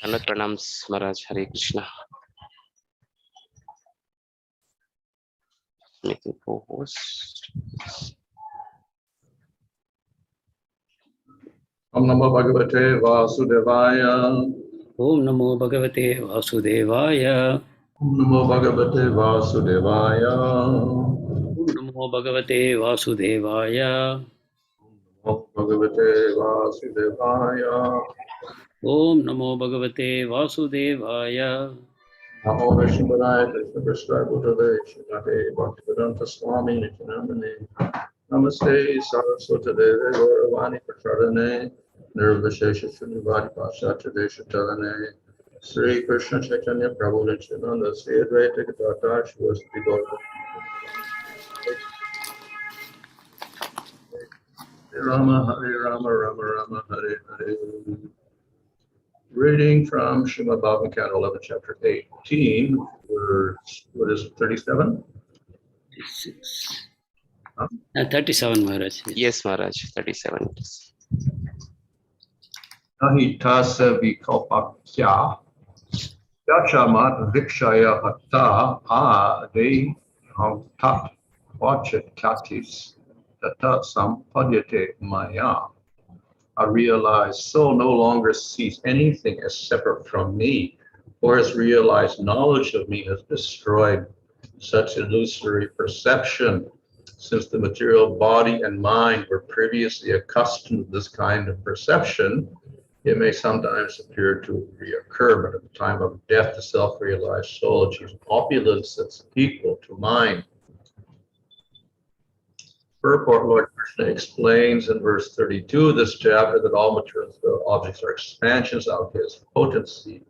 Anand pranams, Maharaj. Hare Krishna. Making co-host. Om Namo Bhagavate Vasudevaya. Om Namo Bhagavate Vasudevaya. Om Namo Bhagavate Vasudevaya. Om Namo Bhagavate Vasudevaya. Om Bhagavate Vasudevaya. Om Namo Bhagavate Vasudevaya. Namo Vishnupadaya Krishna Prasthaya Bhutale Srimate Bhaktivedanta Swami Nityanamane. Namaste Saraswati Deve Gauravani Prachardane Nirvishesha Shunyavadi Pashatya Deshatalane Sri Krishna Chaitanya Prabhu Nityananda Sri Advaita Gadadhar Shivasti Gaurav Hare Rama Rama Rama Hare Hare. Reading from Srimad Bhagavatam 11 chapter 18 verse, what is it, 37? 37, Maharaj. Yes, Maharaj. 37. Tasya vikalpākhyā mad-vīkṣayā hatā ā-dehāntāt kvacit khyātis tataḥ sampadyate mayā. A realized soul no longer sees anything as separate from me, or as realized knowledge of me has destroyed such illusory perception. Since the material body and mind were previously accustomed to this kind of perception, it may sometimes appear to reoccur, but at the time of death, the self-realized soul achieves opulence that's equal to mine. Purport, Lord Kṛṣṇa explains in verse 32 of this chapter that all material objects are expansions of his potency.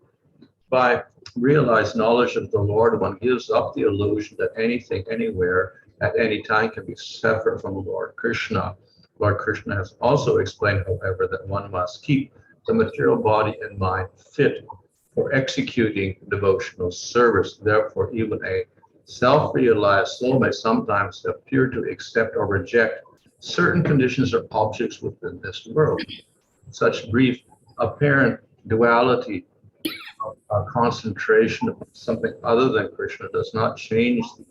By realized knowledge of the Lord, one gives up the illusion that anything, anywhere, at any time can be separate from Lord Kṛṣṇa. Lord Kṛṣṇa has also explained, however, that one must keep the material body and mind fit for executing devotional service. Therefore, even a self-realized soul may sometimes appear to accept or reject certain conditions or objects within this world. Such brief apparent duality, a concentration of something other than Kṛṣṇa, does not change the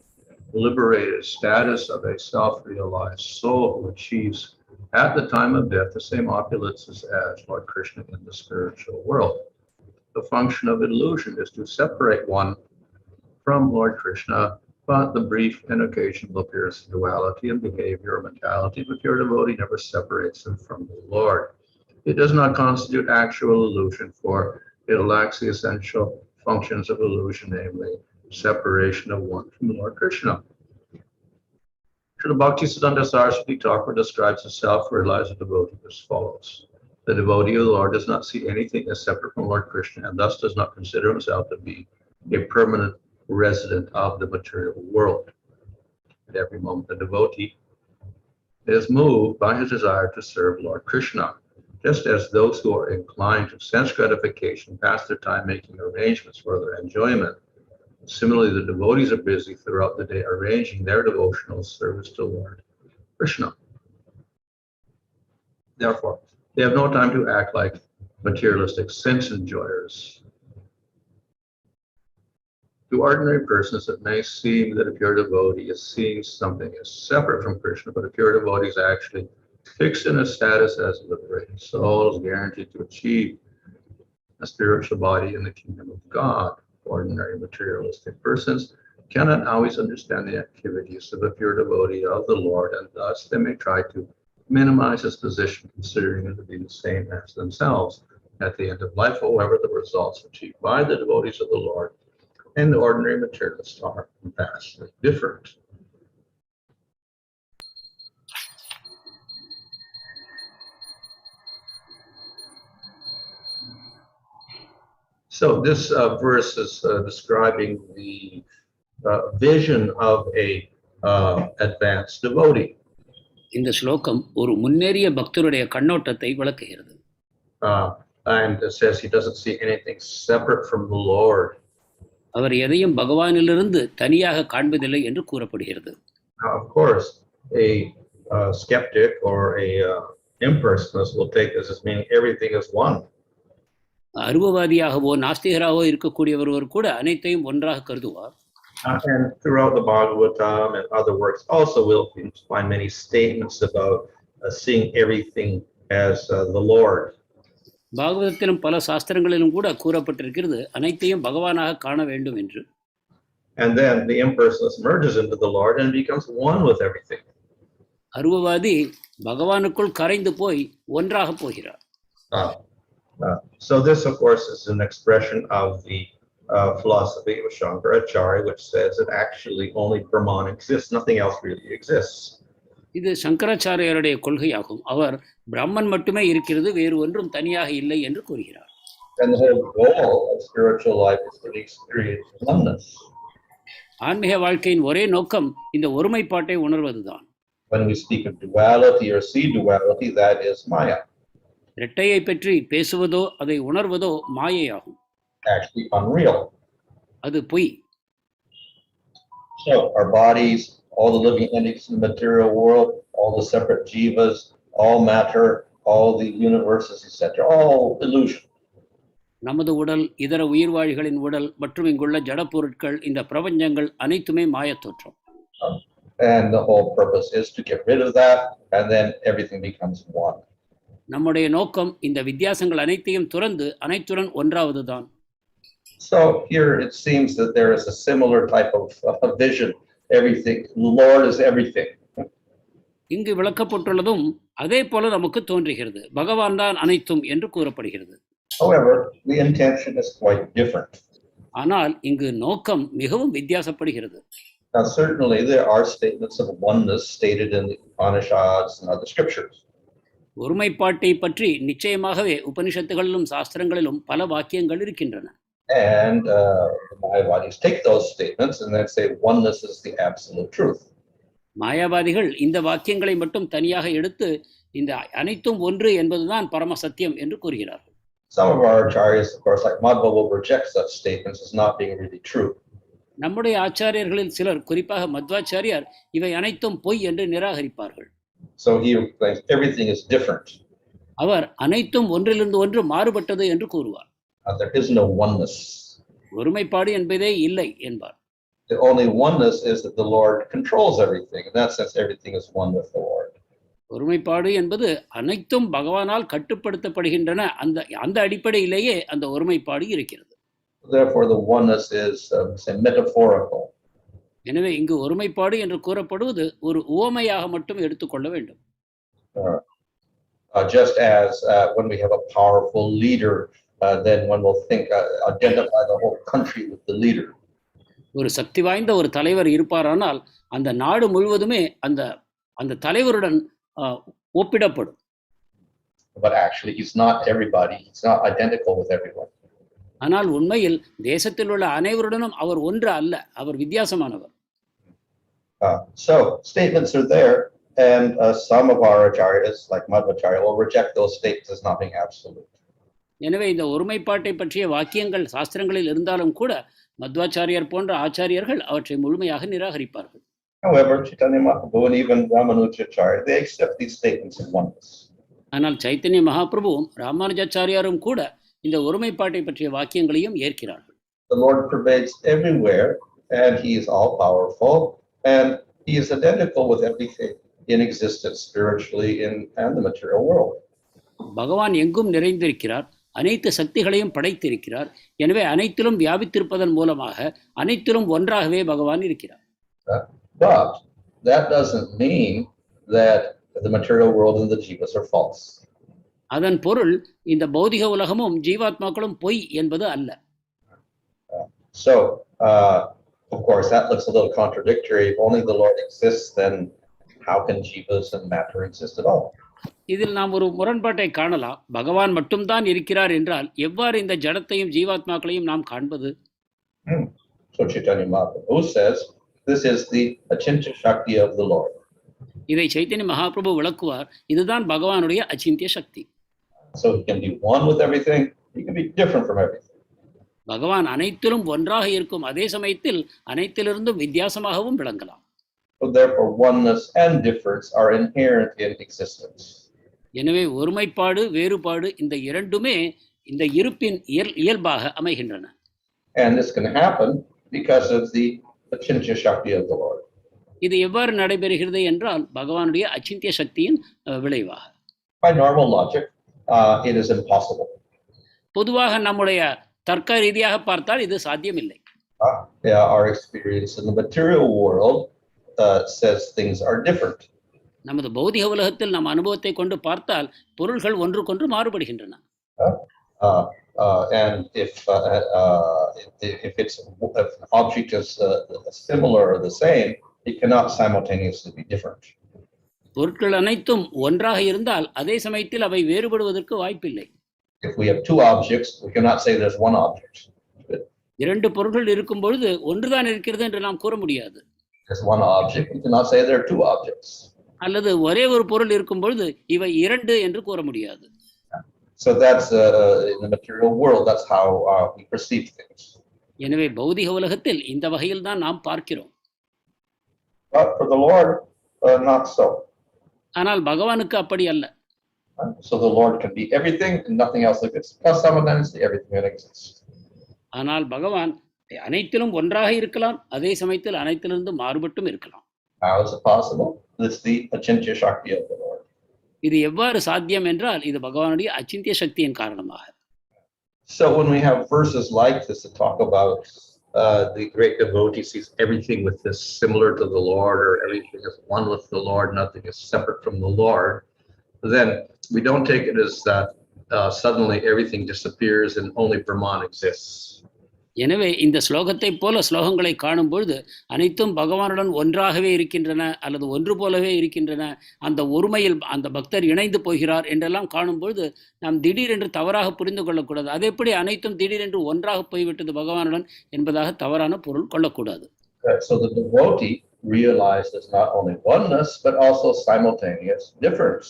liberated status of a self-realized soul who achieves at the time of death the same opulences as Lord Kṛṣṇa in the spiritual world. The function of illusion is to separate one from Lord Kṛṣṇa, but the brief and occasional appearance of duality in behavior or mentality of a pure devotee never separates him from the Lord. It does not constitute actual illusion, for it lacks the essential functions of illusion, namely separation of one from Lord Kṛṣṇa. Srila Bhaktisiddhanta Saraswati Thakur describes a self-realized devotee as follows. The devotee of the Lord does not see anything as separate from Lord Kṛṣṇa, and thus does not consider himself to be a permanent resident of the material world. At every moment, the devotee is moved by his desire to serve Lord Kṛṣṇa, just as those who are inclined to sense gratification pass their time making arrangements for their enjoyment. Similarly, the devotees are busy throughout the day arranging their devotional service to Lord Kṛṣṇa. Therefore, they have no time to act like materialistic sense enjoyers. To ordinary persons, it may seem that a pure devotee is seeing something as separate from Kṛṣṇa, but a pure devotee is actually fixed in a status as a liberated soul, is guaranteed to achieve a spiritual body in the kingdom of God. Ordinary materialistic persons cannot always understand the activities of a pure devotee of the Lord, and thus they may try to minimize his position, considering it to be the same as themselves. At the end of life, however, the results achieved by the devotees of the Lord and the ordinary materialists are vastly different. So this verse is describing the vision of a advanced devotee. இந்த ஸ்லோகம் ஒரு முன்னேறிய பக்தருடைய கண்ணோட்டத்தை விளக்குகிறது. And it says he doesn't see anything separate from the Lord. அவர் எதையும் பகவானிலிருந்து தனியாக காண்பதில்லை என்று கூறப்படுகிறது. Now, of course, a skeptic or a impersonalist will take this as meaning everything is one. அருவவாதியாகவோ நாஸ்திகராகவோ இருக்கக்கூடிய ஒருவர் கூட அனைத்தையும் ஒன்றாக கருதுவார். And throughout the Bhagavatam and other works also we'll find many statements about seeing everything as the Lord. பாகவதத்திலும் பல சாஸ்திரங்களிலும் கூட கூறப்பட்டிருக்கிறது அனைத்தையும் பகவானாக காண வேண்டும் என்று. And then the impersonalist merges into the Lord and becomes one with everything. அருவவாதி பகவானுக்குள் கரைந்து போய் ஒன்றாக போகிறார். So this of course is an expression of the philosophy of Shankaracharya, which says that actually only Brahman exists, nothing else really exists. இது சங்கராச்சாரியருடைய கொள்கையாகும். அவர் பிரம்மன் மட்டுமே இருக்கிறது, வேறு ஒன்றும் தனியாக இல்லை என்று கூறுகிறார். And the whole goal of spiritual life is to experience oneness. ஆன்மீக வாழ்க்கையின் ஒரே நோக்கம் இந்த ஒருமைப்பாட்டை உணர்வதுதான். When we speak of duality or see duality, that is maya. இரட்டையை பற்றி பேசுவதோ அதை உணர்வதோ மாயையாகும். Actually unreal. அது பொய். So our bodies, all the living entities in the material world, all the separate jivas, all matter, all the universes, etc., all illusion. நமது உடல், இதர உயிர்வாழிகளின் உடல் மற்றும் இங்குள்ள ஜட பொருட்கள், இந்த பிரபஞ்சங்கள் அனைத்துமே மாயத் தோற்றம். And the whole purpose is to get rid of that, and then everything becomes one. நம்முடைய நோக்கம் இந்த வித்தியாசங்கள் அனைத்தையும் துறந்து அனைத்துடன் ஒன்றாவதுதான். So here it seems that there is a similar type of vision. Everything, the Lord is everything. இங்கு விளக்கப்பட்டுள்ளதும் அதே போல நமக்கு தோன்றுகிறது. பகவான் தான் அனைத்தும் என்று கூறப்படுகிறது. However, the intention is quite different. ஆனால் இங்கு நோக்கம் மிகவும் வித்தியாசப்படுகிறது. Now certainly there are statements of oneness stated in the Upanishads and other scriptures. ஒருமைப்பாட்டை பற்றி நிச்சயமாகவே உபனிஷத்துகளிலும் சாஸ்திரங்களிலும் பல வாக்கியங்கள் இருக்கின்றன. And the Mayavadis take those statements and then say oneness is the absolute truth. மாயாவாதிகள் இந்த வாக்கியங்களை மட்டும் தனியாக எடுத்து இந்த அனைத்தும் ஒன்று என்பதுதான் பரம சத்தியம் என்று கூறுகிறார்கள். Some of our acharyas, of course, like Madhva, will reject such statements as not being really true. நம்முடைய ஆச்சாரியர்களில் சிலர், குறிப்பாக மத்வாச்சாரியார், இவை அனைத்தும் பொய் என்று நிராகரிப்பார்கள். So he claims everything is different. அவர் அனைத்தும் ஒன்றிலிருந்து ஒன்று மாறுபட்டது என்று கூறுவார். There is no oneness. ஒருமைப்பாடு என்பதே இல்லை என்பார். The only oneness is that the Lord controls everything. In that sense, everything is one with the Lord. ஒருமைப்பாடு என்பது அனைத்தும் பகவானால் கட்டுப்படுத்தப்படுகின்றன. அந்த அடிப்படையிலேயே அந்த ஒருமைப்பாடு இருக்கிறது. Therefore, the oneness is say, metaphorical. எனவே இங்கு ஒருமைப்பாடு என்று கூறப்படுவது ஒரு உவமையாக மட்டும் எடுத்துக்கொள்ள வேண்டும். Just as when we have a powerful leader, then one will think, identify the whole country with the leader. ஒரு சக்தி வாய்ந்த ஒரு தலைவர் இருப்பாரானால் அந்த நாடு முழுவதுமே அந்த தலைவருடன் ஒப்பிடப்படும். But actually, he's not everybody. He's not identical with everyone. ஆனால் உண்மையில் தேசத்தில் உள்ள அனைவருடனும் அவர் ஒன்று அல்ல, அவர் வித்தியாசமானவர். So statements are there, and some of our acharyas, like Madhvacharya, will reject those statements as not being absolute. எனவே இந்த ஒருமைப்பாட்டை பற்றிய வாக்கியங்கள் சாஸ்திரங்களில் இருந்தாலும் கூட மத்வாச்சாரியர் போன்ற ஆச்சாரியர்கள் அவற்றை முழுமையாக நிராகரிப்பார்கள். However, Chaitanya Mahaprabhu and even Ramanujacharya, they accept these statements in oneness. ஆனால் சைத்தன்ய மகாபிரபுவும் ராமானுஜாச்சாரியாரும் கூட இந்த ஒருமைப்பாட்டை பற்றிய வாக்கியங்களையும் ஏற்கிறார்கள். The Lord pervades everywhere, and He is all powerful, and He is identical with everything in existence spiritually and the material world. பகவான் எங்கும் நிறைந்திருக்கிறார், அனைத்து சக்திகளையும் படைத்திருக்கிறார். எனவே அனைத்திலும் வியாபித்திருப்பதன் மூலமாக அனைத்திலும் ஒன்றாகவே பகவான் இருக்கிறார். But that doesn't mean that the material world and the jivas are false. அதன் பொருள் இந்த பௌதிக உலகமும் ஜீவாத்மாக்களும் பொய் என்பது அல்ல. So, of course, that looks a little contradictory. If only the Lord exists, then how can jivas and matter exist at all? இதில் நாம் ஒரு முரண்பாட்டை காணலாம். பகவான் மட்டும்தான் இருக்கிறார் என்றால் எவ்வாறு இந்த ஜடத்தையும் ஜீவாத்மாக்களையும் நாம் காண்பது? So Chaitanya Mahaprabhu says, this is the achintya shakti of the Lord. இதை சைத்தன்ய மகாபிரபு விளக்குவார். இதுதான் பகவானுடைய அச்சிந்திய சக்தி. So he can be one with everything, he can be different from everything. பகவான் அனைத்திலும் ஒன்றாக இருக்கும் அதே சமயத்தில் அனைத்திலிருந்தும் வித்தியாசமாகவும் விளங்கலாம். So therefore oneness and difference are inherent in existence. எனவே ஒருமைப்பாடு வேறுபாடு இந்த இரண்டுமே இந்த இருப்பின் இயல்பாக அமைகின்றன. And this can happen because of the achintya shakti of the Lord. இது எவ்வாறு நடைபெறுகிறது என்றால் பகவானுடைய அச்சிந்திய சக்தியின் விளைவாக. By normal logic, it is impossible. பொதுவாக நம்முடைய தர்க்க ரீதியாக பார்த்தால் இது சாத்தியமில்லை. Our experience in the material world says things are different. நமது பௌதிக உலகத்தில் நம் அனுபவத்தை கொண்டு பார்த்தால் பொருள்கள் ஒன்றுக்கொன்று மாறுபடுகின்றன. And if an object is similar or the same, it cannot simultaneously be different. பொருட்கள் அனைத்தும் ஒன்றாக இருந்தால் அதே சமயத்தில் அவை வேறுபடுவதற்கு வாய்ப்பில்லை. If we have two objects, we cannot say there's one object. இரண்டு பொருட்கள் இருக்கும் பொழுது ஒன்றுதான் இருக்கிறது என்று நாம் கூற முடியாது. There's one object, we cannot say there are two objects. அல்லது ஒரே ஒரு பொருள் இருக்கும் பொழுது இவை இரண்டு என்று கூற முடியாது. So that's in the material world, that's how we perceive things. எனவே பௌதிக உலகத்தில் இந்த வகையில் தான் நாம் பார்க்கிறோம். But for the Lord, not so. ஆனால் பகவானுக்கு அப்படி அல்ல. So the Lord can be everything and nothing else exists. Plus simultaneously everything that exists. ஆனால் பகவான் அனைத்திலும் ஒன்றாக இருக்கலாம், அதே சமயத்தில் அனைத்திலிருந்து மாறுபட்டும் இருக்கலாம். How is it possible? It's the achintya shakti of the Lord. இது எவ்வாறு சாத்தியம் என்றால் இது பகவானுடைய அச்சிந்திய சக்தியின் காரணமாக. So when we have verses like this that talk about the great devotee sees everything with this similar to the Lord, or everything is one with the Lord, nothing is separate from the Lord, then we don't take it as that suddenly everything disappears and only Brahman exists. எனவே இந்த ஸ்லோகத்தை போல ஸ்லோகங்களை காணும் பொழுது அனைத்தும் பகவானுடன் ஒன்றாகவே இருக்கின்றன அல்லது ஒன்று போலவே இருக்கின்றன, அந்த ஒருமையில் அந்த பக்தர் இணைந்து போகிறார் என்றெல்லாம் காணும் பொழுது நாம் திடீரென்று தவறாக புரிந்து கொள்ளக்கூடாது. அது எப்படி அனைத்தும் திடீரென்று ஒன்றாக போய்விட்டது பகவானுடன் என்பதாக தவறான பொருள் கொள்ளக்கூடாது. So the devotee realizes not only oneness but also simultaneous difference.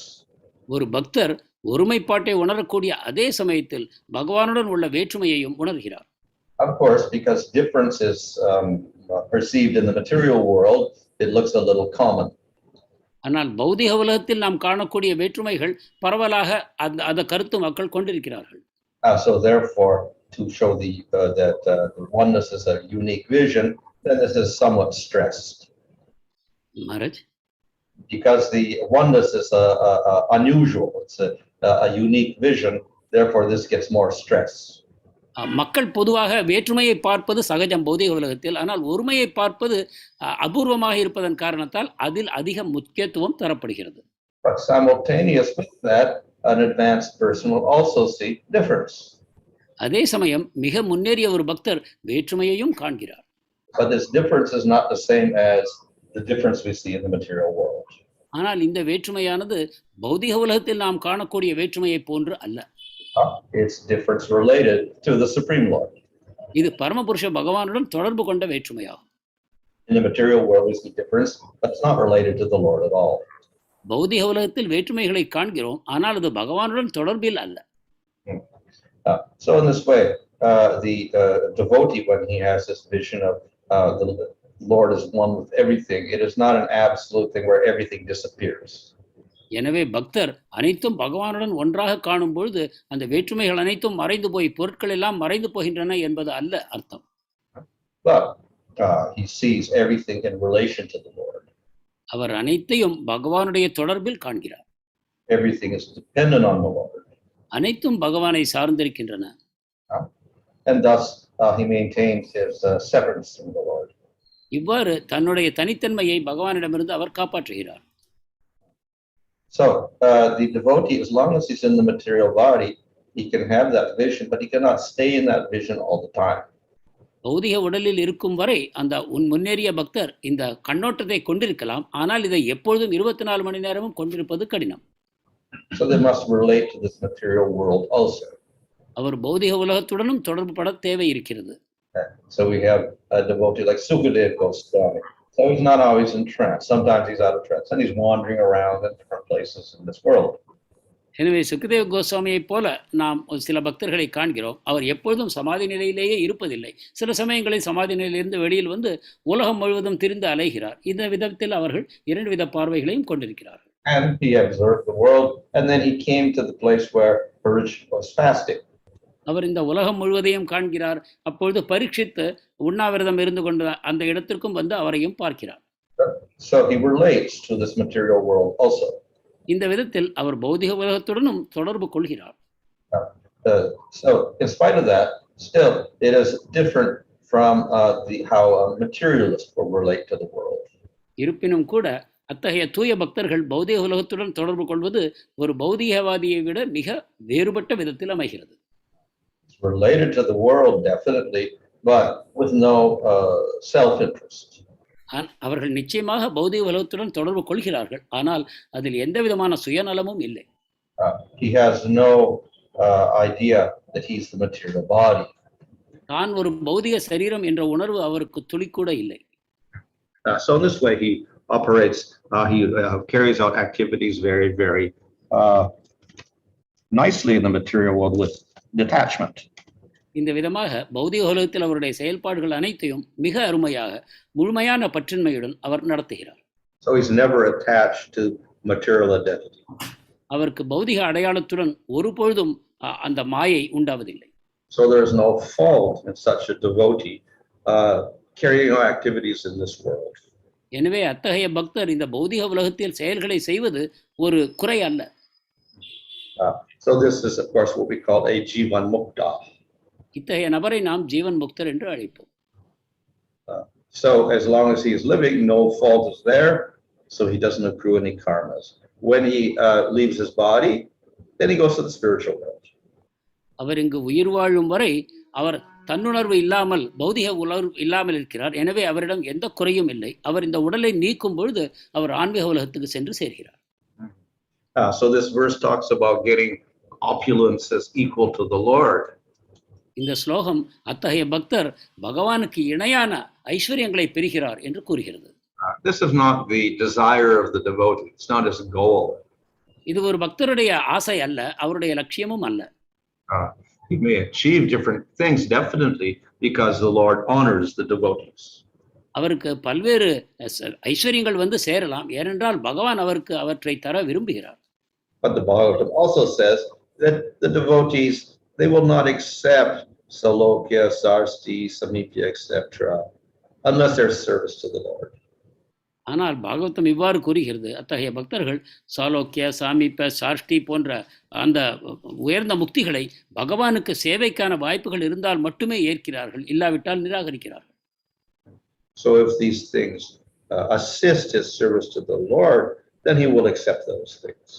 ஒரு பக்தர் ஒருமைப்பாட்டை உணரக்கூடிய அதே சமயத்தில் பகவானுடன் உள்ள வேற்றுமையையும் உணர்கிறார். Of course, because difference is perceived in the material world, it looks a little common. ஆனால் பௌதிக உலகத்தில் நாம் காணக்கூடிய வேற்றுமைகள் பரவலாக அந்த கருத்து மக்கள் கொண்டிருக்கிறார்கள். So therefore, to show that the oneness is a unique vision, then this is somewhat stressed. Maharaj? Because the oneness is unusual, it's a unique vision, therefore this gets more stress. மக்கள் பொதுவாக வேற்றுமையை பார்ப்பது சகஜம் பௌதிக உலகத்தில், ஆனால் ஒருமையை பார்ப்பது அபூர்வமாக இருப்பதன் காரணத்தால் அதில் அதிக முக்கியத்துவம் தரப்படுகிறது. But simultaneous with that, an advanced person will also see difference. அதே சமயம் மிக முன்னேறிய ஒரு பக்தர் வேற்றுமையையும் காண்கிறார். But this difference is not the same as the difference we see in the material world. ஆனால் இந்த வேற்றுமையானது பௌதிக உலகத்தில் நாம் காணக்கூடிய வேற்றுமையை போன்று அல்ல. It's difference related to the Supreme Lord. இது பரமபுருஷ பகவானுடன் தொடர்பு கொண்ட வேற்றுமையாகும். In the material world we see difference, but it's not related to the Lord at all. பௌதிக உலகத்தில் வேற்றுமைகளை காண்கிறோம், ஆனால் அது பகவானுடன் தொடர்பில் அல்ல. So in this way, the devotee, when he has this vision of the Lord is one with everything, it is not an absolute thing where everything disappears. எனவே பக்தர் அனைத்தும் பகவானுடன் ஒன்றாக காணும் பொழுது அந்த வேற்றுமைகள் அனைத்தும் மறைந்து போய் பொருட்கள் எல்லாம் மறைந்து போகின்றன என்பது அல்ல அர்த்தம். But he sees everything in relation to the Lord. அவர் அனைத்தையும் பகவானுடைய தொடர்பில் காண்கிறார். Everything is dependent on the Lord. அனைத்தும் பகவானை சார்ந்திருக்கின்றன. And thus he maintains his separateness from the Lord. இவ்வாறு தன்னுடைய தனித்தன்மையை பகவானிடமிருந்து அவர் காப்பாற்றுகிறார். So the devotee, as long as he's in the material body, he can have that vision, but he cannot stay in that vision all the time. பௌதிக உடலில் இருக்கும் வரை அந்த முன்னேறிய பக்தர் இந்த கண்ணோட்டத்தை கொண்டிருக்கலாம், ஆனால் இதை எப்பொழுதும் 24 மணி நேரமும் கொண்டிருப்பது கடினம். So they must relate to this material world also. அவர் பௌதிக உலகத்துடனும் தொடர்பு பட தேவை இருக்கிறது. So we have a devotee like Sukadeva Goswami. So he's not always in trance. Sometimes he's out of trance and he's wandering around in different places in this world. எனவே சுகதேவ கோஸ்வாமியை போல நாம் சில பக்தர்களை காண்கிறோம். அவர் எப்பொழுதும் சமாதி நிலையிலேயே இருப்பதில்லை. சில சமயங்களில் சமாதி நிலையிலிருந்து வெளியில் வந்து உலகம் முழுவதும் திரிந்து அலைகிறார். இந்த விதத்தில் அவர்கள் இரண்டு வித பார்வைகளையும் கொண்டிருக்கிறார்கள். And he observed the world, and then he came to the place where Maharaj was fasting. அவர் இந்த உலகம் முழுவதையும் காண்கிறார். அப்பொழுது பரீட்சித்து உண்ணாவிரதம் இருந்து கொண்டு அந்த இடத்திற்கும் வந்து அவரையும் பார்க்கிறார். So he relates to this material world also. இந்த விதத்தில் அவர் பௌதிக உலகத்துடனும் தொடர்பு கொள்கிறார். So in spite of that, still it is different from how a materialist will relate to the world. இருப்பினும் கூட அத்தகைய தூய பக்தர்கள் பௌதிக உலகத்துடன் தொடர்பு கொள்வது ஒரு பௌதிகவாதியை விட மிக வேறுபட்ட விதத்தில் அமைகிறது. Related to the world definitely, but with no self-interest. அவர்கள் நிச்சயமாக பௌதிக உலகத்துடன் தொடர்பு கொள்கிறார்கள், ஆனால் அதில் எந்த விதமான சுயநலமும் இல்லை. He has no idea that he's the material body. தான் ஒரு பௌதிக சரீரம் என்ற உணர்வு அவருக்கு துளிக்கூட இல்லை. So in this way he operates, he carries out activities very, very nicely in the material world with detachment. இந்த விதமாக பௌதிக உலகத்தில் அவருடைய செயல்பாடுகள் அனைத்தையும் மிக அருமையாக முழுமையான பற்றின்மையுடன் அவர் நடத்துகிறார். So he's never attached to material identity. அவருக்கு பௌதிக அடையாளத்துடன் ஒருபொழுதும் அந்த மாயை உண்டாவதில்லை. So there is no fault in such a devotee carrying out activities in this world. எனவே அத்தகைய பக்தர் இந்த பௌதிக உலகத்தில் செயல்களை செய்வது ஒரு குறை அல்ல. So this is of course what we call a jivan mukta. இத்தகைய நபரை நாம் ஜீவன் முக்தர் என்று அழைப்போம். So as long as he is living, no fault is there, so he doesn't accrue any karmas. When he leaves his body, then he goes to the spiritual world. அவர் இங்கு உயிர் வாழும் வரை அவர் தன்னுணர்வு இல்லாமல் பௌதிக உணர்வு இல்லாமல் இருக்கிறார். எனவே அவரிடம் எந்த குறையும் இல்லை. அவர் இந்த உடலை நீக்கும் பொழுது அவர் ஆன்மீக உலகத்துக்கு சென்று சேர்கிறார். So this verse talks about getting opulences equal to the Lord. இந்த ஸ்லோகம் அத்தகைய பக்தர் பகவானுக்கு இணையான ஐஸ்வர்யங்களை பெறுகிறார் என்று கூறுகிறது. This is not the desire of the devotee. It's not his goal. இது ஒரு பக்தருடைய ஆசை அல்ல, அவருடைய லட்சியமும் அல்ல. He may achieve different things definitely because the Lord honors the devotees. அவருக்கு பல்வேறு ஐஸ்வர்யங்கள் வந்து சேரலாம், ஏனென்றால் பகவான் அவருக்கு அவற்றை தர விரும்புகிறார். But the Bhagavatam also says that the devotees, they will not accept salokya, sarsti, samipya, etc. unless there's service to the Lord. ஆனால் பாகவதம் இவ்வாறு கூறுகிறது, அத்தகைய பக்தர்கள் சாலோக்கிய, சாமீப, சாஷ்டி போன்ற அந்த உயர்ந்த முக்திகளை பகவானுக்கு சேவைக்கான வாய்ப்புகள் இருந்தால் மட்டுமே ஏற்கிறார்கள், இல்லாவிட்டால் நிராகரிக்கிறார்கள். So if these things assist his service to the Lord, then he will accept those things.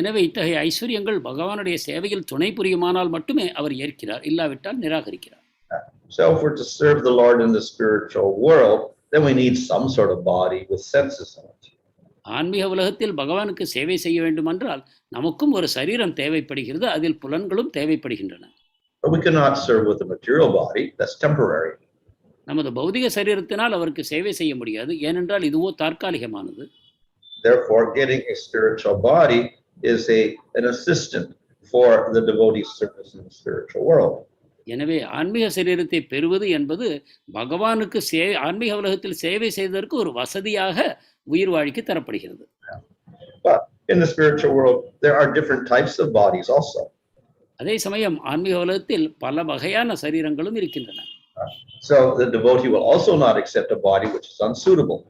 எனவே இத்தகைய ஐஸ்வர்யங்கள் பகவானுடைய சேவையில் துணை புரியுமானால் மட்டுமே அவர் ஏற்கிறார், இல்லாவிட்டால் நிராகரிக்கிறார். So if we're to serve the Lord in the spiritual world, then we need some sort of body with senses in it. ஆன்மீக உலகத்தில் பகவானுக்கு சேவை செய்ய வேண்டுமென்றால் நமக்கும் ஒரு சரீரம் தேவைப்படுகிறது, அதில் புலன்களும் தேவைப்படுகின்றன. But we cannot serve with a material body, that's temporary. நமது பௌதிக சரீரத்தினால் அவருக்கு சேவை செய்ய முடியாது, ஏனென்றால் இதுவோ தற்காலிகமானது. Therefore, getting a spiritual body is an assistant for the devotee's service in the spiritual world. எனவே ஆன்மீக சரீரத்தை பெறுவது என்பது பகவானுக்கு ஆன்மீக உலகத்தில் சேவை செய்வதற்கு ஒரு வசதியாக உயிர் வாழ்க்கை தரப்படுகிறது. But in the spiritual world, there are different types of bodies also. அதே சமயம் ஆன்மீக உலகத்தில் பல வகையான சரீரங்களும் இருக்கின்றன. So the devotee will also not accept a body which is unsuitable.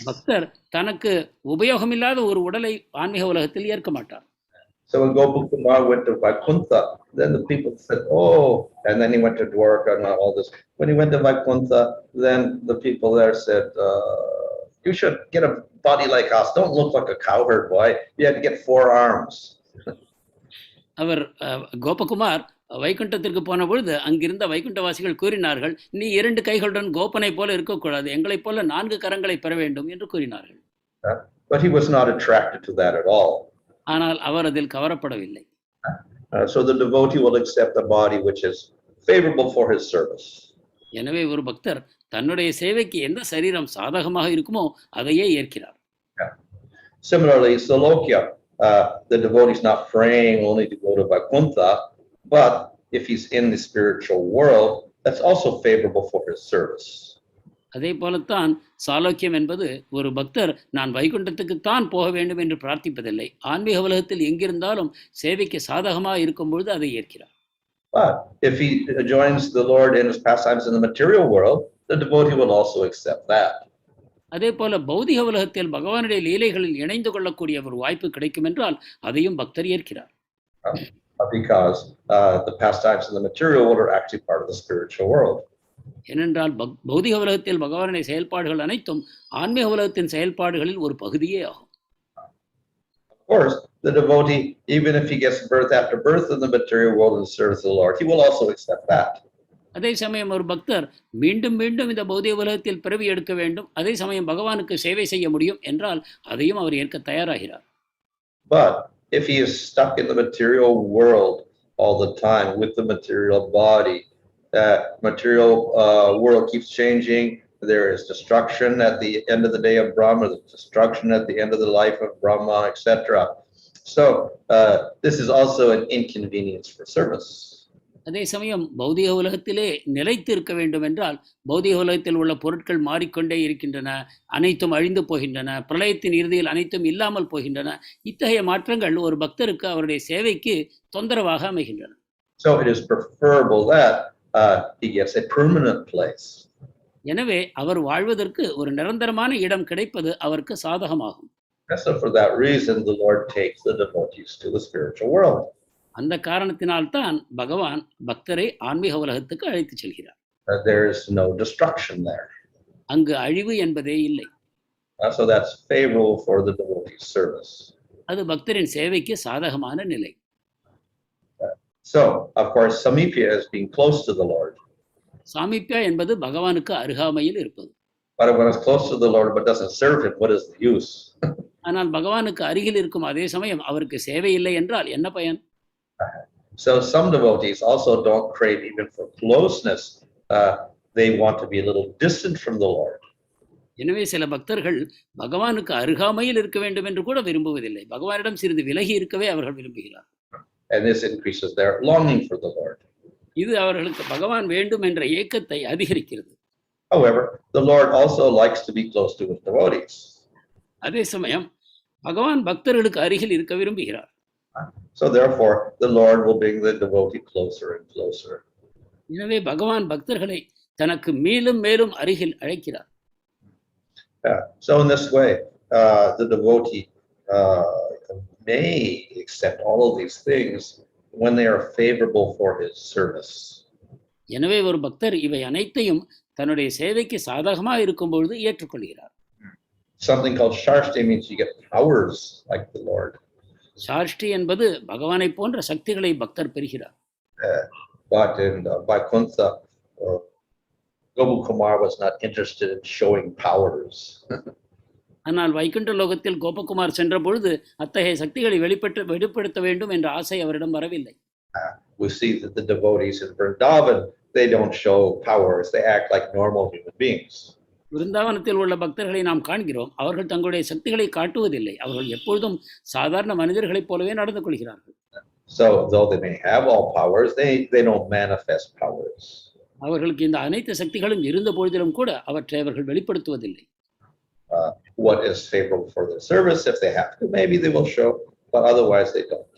பக்தர் தனக்கு உபயோகமில்லாத ஒரு உடலை ஆன்மீக உலகத்தில் ஏற்க மாட்டார். So when Gopal went to Vaikuntha, then the people said, "Oh," and then he went to Dwarka and all this. When he went to Vaikuntha, then the people there said, "You should get a body like us. Don't look like a cowherd boy. You have to get 4 arms." அவர் கோபகுமார் வைகுண்டத்திற்கு போன பொழுது அங்கிருந்த வைகுண்டவாசிகள் கூறினார்கள், நீ 2 கைகளுடன் கோபனை போல இருக்கக்கூடாது, எங்களைப் போல 4 கரங்களை பெற வேண்டும் என்று கூறினார்கள். But he was not attracted to that at all. ஆனால் அவர் அதில் கவரப்படவில்லை. So the devotee will accept a body which is favorable for his service. எனவே ஒரு பக்தர் தன்னுடைய சேவைக்கு எந்த சரீரம் சாதகமாக இருக்குமோ அதையே ஏற்கிறார். Similarly, Salokya, the devotee is not praying only to go to Vaikuntha, but if he's in the spiritual world, that's also favorable for his service. அதே போலத்தான் சாலோக்கியம் என்பது ஒரு பக்தர் நான் வைகுண்டத்துக்குத்தான் போக வேண்டும் என்று பிரார்த்திப்பதில்லை, ஆன்மீக உலகத்தில் எங்கிருந்தாலும் சேவைக்கு சாதகமாக இருக்கும் பொழுது அதை ஏற்கிறார். But if he joins the Lord in his pastimes in the material world, the devotee will also accept that. அதே போல பௌதிக உலகத்தில் பகவானுடைய லீலைகளில் இணைந்து கொள்ளக்கூடிய ஒரு வாய்ப்பு கிடைக்கும் என்றால் அதையும் பக்தர் ஏற்கிறார். Because the pastimes in the material world are actually part of the spiritual world. ஏனென்றால் பௌதிக உலகத்தில் பகவானுடைய செயல்பாடுகள் அனைத்தும் ஆன்மீக உலகத்தின் செயல்பாடுகளில் ஒரு பகுதியே ஆகும். Of course, the devotee, even if he gets birth after birth in the material world and serves the Lord, he will also accept that. அதே சமயம் ஒரு பக்தர் மீண்டும் மீண்டும் இந்த பௌதிக உலகத்தில் பிறவி எடுக்க வேண்டும், அதே சமயம் பகவானுக்கு சேவை செய்ய முடியும் என்றால் அதையும் அவர் ஏற்க தயாராகிறார். But if he is stuck in the material world all the time with the material body, that material world keeps changing. There is destruction at the end of the day of Brahma, there's destruction at the end of the life of Brahma, etc. So this is also an inconvenience for service. அதே சமயம் பௌதிக உலகத்திலே நிலைத்து இருக்க வேண்டும் என்றால் பௌதிக உலகத்தில் உள்ள பொருட்கள் மாறிக்கொண்டே இருக்கின்றன, அனைத்தும் அழிந்து போகின்றன, பிரளயத்தின் இறுதியில் அனைத்தும் இல்லாமல் போகின்றன. இத்தகைய மாற்றங்கள் ஒரு பக்தருக்கு அவருடைய சேவைக்கு தொந்தரவாக அமைகின்றன. So it is preferable that he gets a permanent place. எனவே அவர் வாழ்வதற்கு ஒரு நிரந்தரமான இடம் கிடைப்பது அவருக்கு சாதகமாகும். And so for that reason, the Lord takes the devotees to the spiritual world. அந்த காரணத்தினால்தான் பகவான் பக்தரை ஆன்மீக உலகத்துக்கு அழைத்து செல்கிறார். There is no destruction there. அங்கு அழிவு என்பதே இல்லை. So that's favorable for the devotee's service. அது பக்தரின் சேவைக்கு சாதகமான நிலை. So, of course, samipya is being close to the Lord. சாமீப்யா என்பது பகவானுக்கு அருகாமையில் இருப்பது. But when it's close to the Lord but doesn't serve him, what is the use? ஆனால் பகவானுக்கு அருகில் இருக்கும் அதே சமயம் அவருக்கு சேவை இல்லை என்றால் என்ன பயன்? So some devotees also don't crave even for closeness. They want to be a little distant from the Lord. எனவே சில பக்தர்கள் பகவானுக்கு அருகாமையில் இருக்க வேண்டும் என்று கூட விரும்புவதில்லை. பகவானிடம் சிறிது விலகி இருக்கவே அவர்கள் விரும்புகிறார். And this increases their longing for the Lord. இது அவர்களுக்கு பகவான் வேண்டும் என்ற ஏக்கத்தை அதிகரிக்கிறது. However, the Lord also likes to be close to his devotees. அதே சமயம் பகவான் பக்தர்களுக்கு அருகில் இருக்க விரும்புகிறார். So therefore, the Lord will bring the devotee closer and closer. எனவே பகவான் பக்தர்களை தனக்கு மேலும் மேலும் அருகில் அழைக்கிறார். So in this way, the devotee may accept all of these things when they are favorable for his service. எனவே ஒரு பக்தர் இவை அனைத்தையும் தன்னுடைய சேவைக்கு சாதகமாக இருக்கும்பொழுது ஏற்றுக்கொள்கிறார். Something called sharshti means you get powers like the Lord. சாஷ்டி என்பது பகவானை போன்ற சக்திகளை பக்தர் பெறுகிறார். But in Vaikuntha, Gopakumar was not interested in showing powers. ஆனால் வைகுண்ட லோகத்தில் கோபகுமார் சென்ற பொழுது அத்தகைய சக்திகளை வெளிப்படுத்த வேண்டும் என்ற ஆசை அவரிடம் வரவில்லை. We see that the devotees in Vrindavan, they don't show powers. They act like normal human beings. விருந்தாவனத்தில் உள்ள பக்தர்களை நாம் காண்கிறோம். அவர்கள் தங்களுடைய சக்திகளை காட்டுவதில்லை. அவர்கள் எப்பொழுதும் சாதாரண மனிதர்களைப் போலவே நடந்து கொள்கிறார்கள். So though they may have all powers, they don't manifest powers. அவர்களுக்கு இந்த அனைத்து சக்திகளும் இருந்த பொழுதிலும் கூட அவற்றை அவர்கள் வெளிப்படுத்துவதில்லை. What is favorable for their service, if they have to, maybe they will show, but otherwise they don't.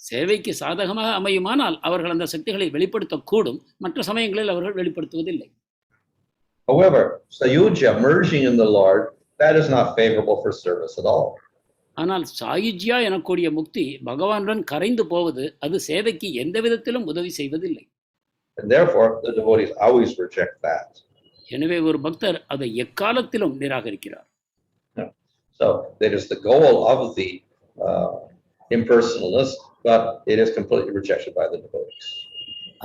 சேவைக்கு சாதகமாக அமையுமானால் அவர்கள் அந்த சக்திகளை வெளிப்படுத்தக்கூடும். மற்ற சமயங்களில் அவர்கள் வெளிப்படுத்துவதில்லை. However, sayujya, merging in the Lord, that is not favorable for service at all. ஆனால் சாயுஜ்யா எனக்கூடிய முக்தி பகவானுடன் கரைந்து போவது அது சேவைக்கு எந்த விதத்திலும் உதவி செய்வதில்லை. And therefore, the devotees always reject that. எனவே ஒரு பக்தர் அதை எக்காலத்திலும் நிராகரிக்கிறார். So that is the goal of the impersonalist, but it is completely rejected by the devotees.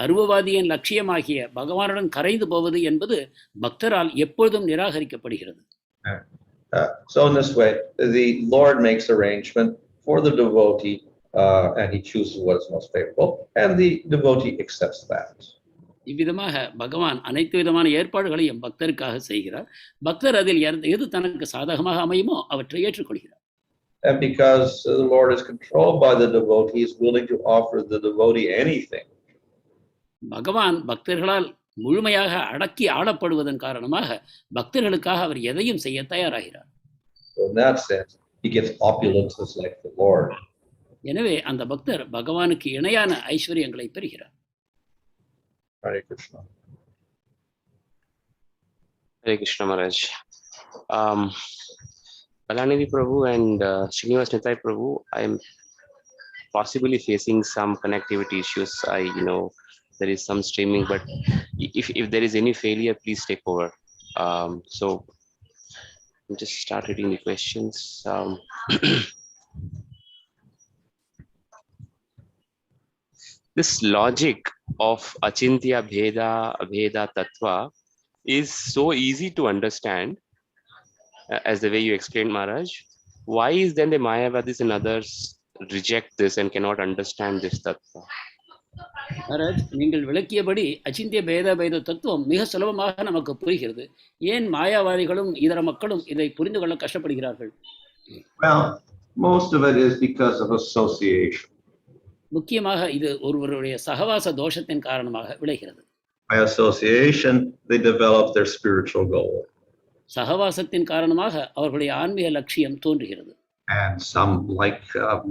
அருவவாதியின் லட்சியமாகிய பகவானுடன் கரைந்து போவது என்பது பக்தரால் எப்பொழுதும் நிராகரிக்கப்படுகிறது. So in this way, the Lord makes arrangement for the devotee, and he chooses what is most favorable, and the devotee accepts that. இவ்விதமாக பகவான் அனைத்து விதமான ஏற்பாடுகளையும் பக்தருக்காக செய்கிறார். பக்தர் அதில் எது தனக்கு சாதகமாக அமையுமோ அவற்றை ஏற்றுக்கொள்கிறார். And because the Lord is controlled by the devotee, he is willing to offer the devotee anything. பகவான் பக்தர்களால் முழுமையாக அடக்கி ஆளப்படுவதன் காரணமாக பக்தர்களுக்காக அவர் எதையும் செய்ய தயாராகிறார். In that sense, he gets opulences like the Lord. எனவே அந்த பக்தர் பகவானுக்கு இணையான ஐஸ்வர்யங்களை பெறுகிறார். Hare Kṛṣṇa. Hare Krishna Maharaj. Balanidhi Prabhu and Srinivas Nitai Prabhu, I am possibly facing some connectivity issues. There is some streaming, but if there is any failure, please take over. So just start reading the questions. This logic of achintya bheda abheda tattva is so easy to understand, as the way you explained, Maharaj. Why is then the Mayavadis and others reject this and cannot understand this tattva? Maharaj, நீங்கள் விளக்கியபடி அச்சிந்திய பேத தத்துவம் மிக சுலபமாக நமக்கு புரிகிறது. ஏன் மாயாவாதிகளும் இதர மக்களும் இதை புரிந்து கொள்ள கஷ்டப்படுகிறார்கள்? Well, most of it is because of association. முக்கியமாக இது ஒருவருடைய சகவாச தோஷத்தின் காரணமாக விளைகிறது. By association, they develop their spiritual goal. சகவாசத்தின் காரணமாக அவர்களுடைய ஆன்மீக லட்சியம் தோன்றுகிறது. And some like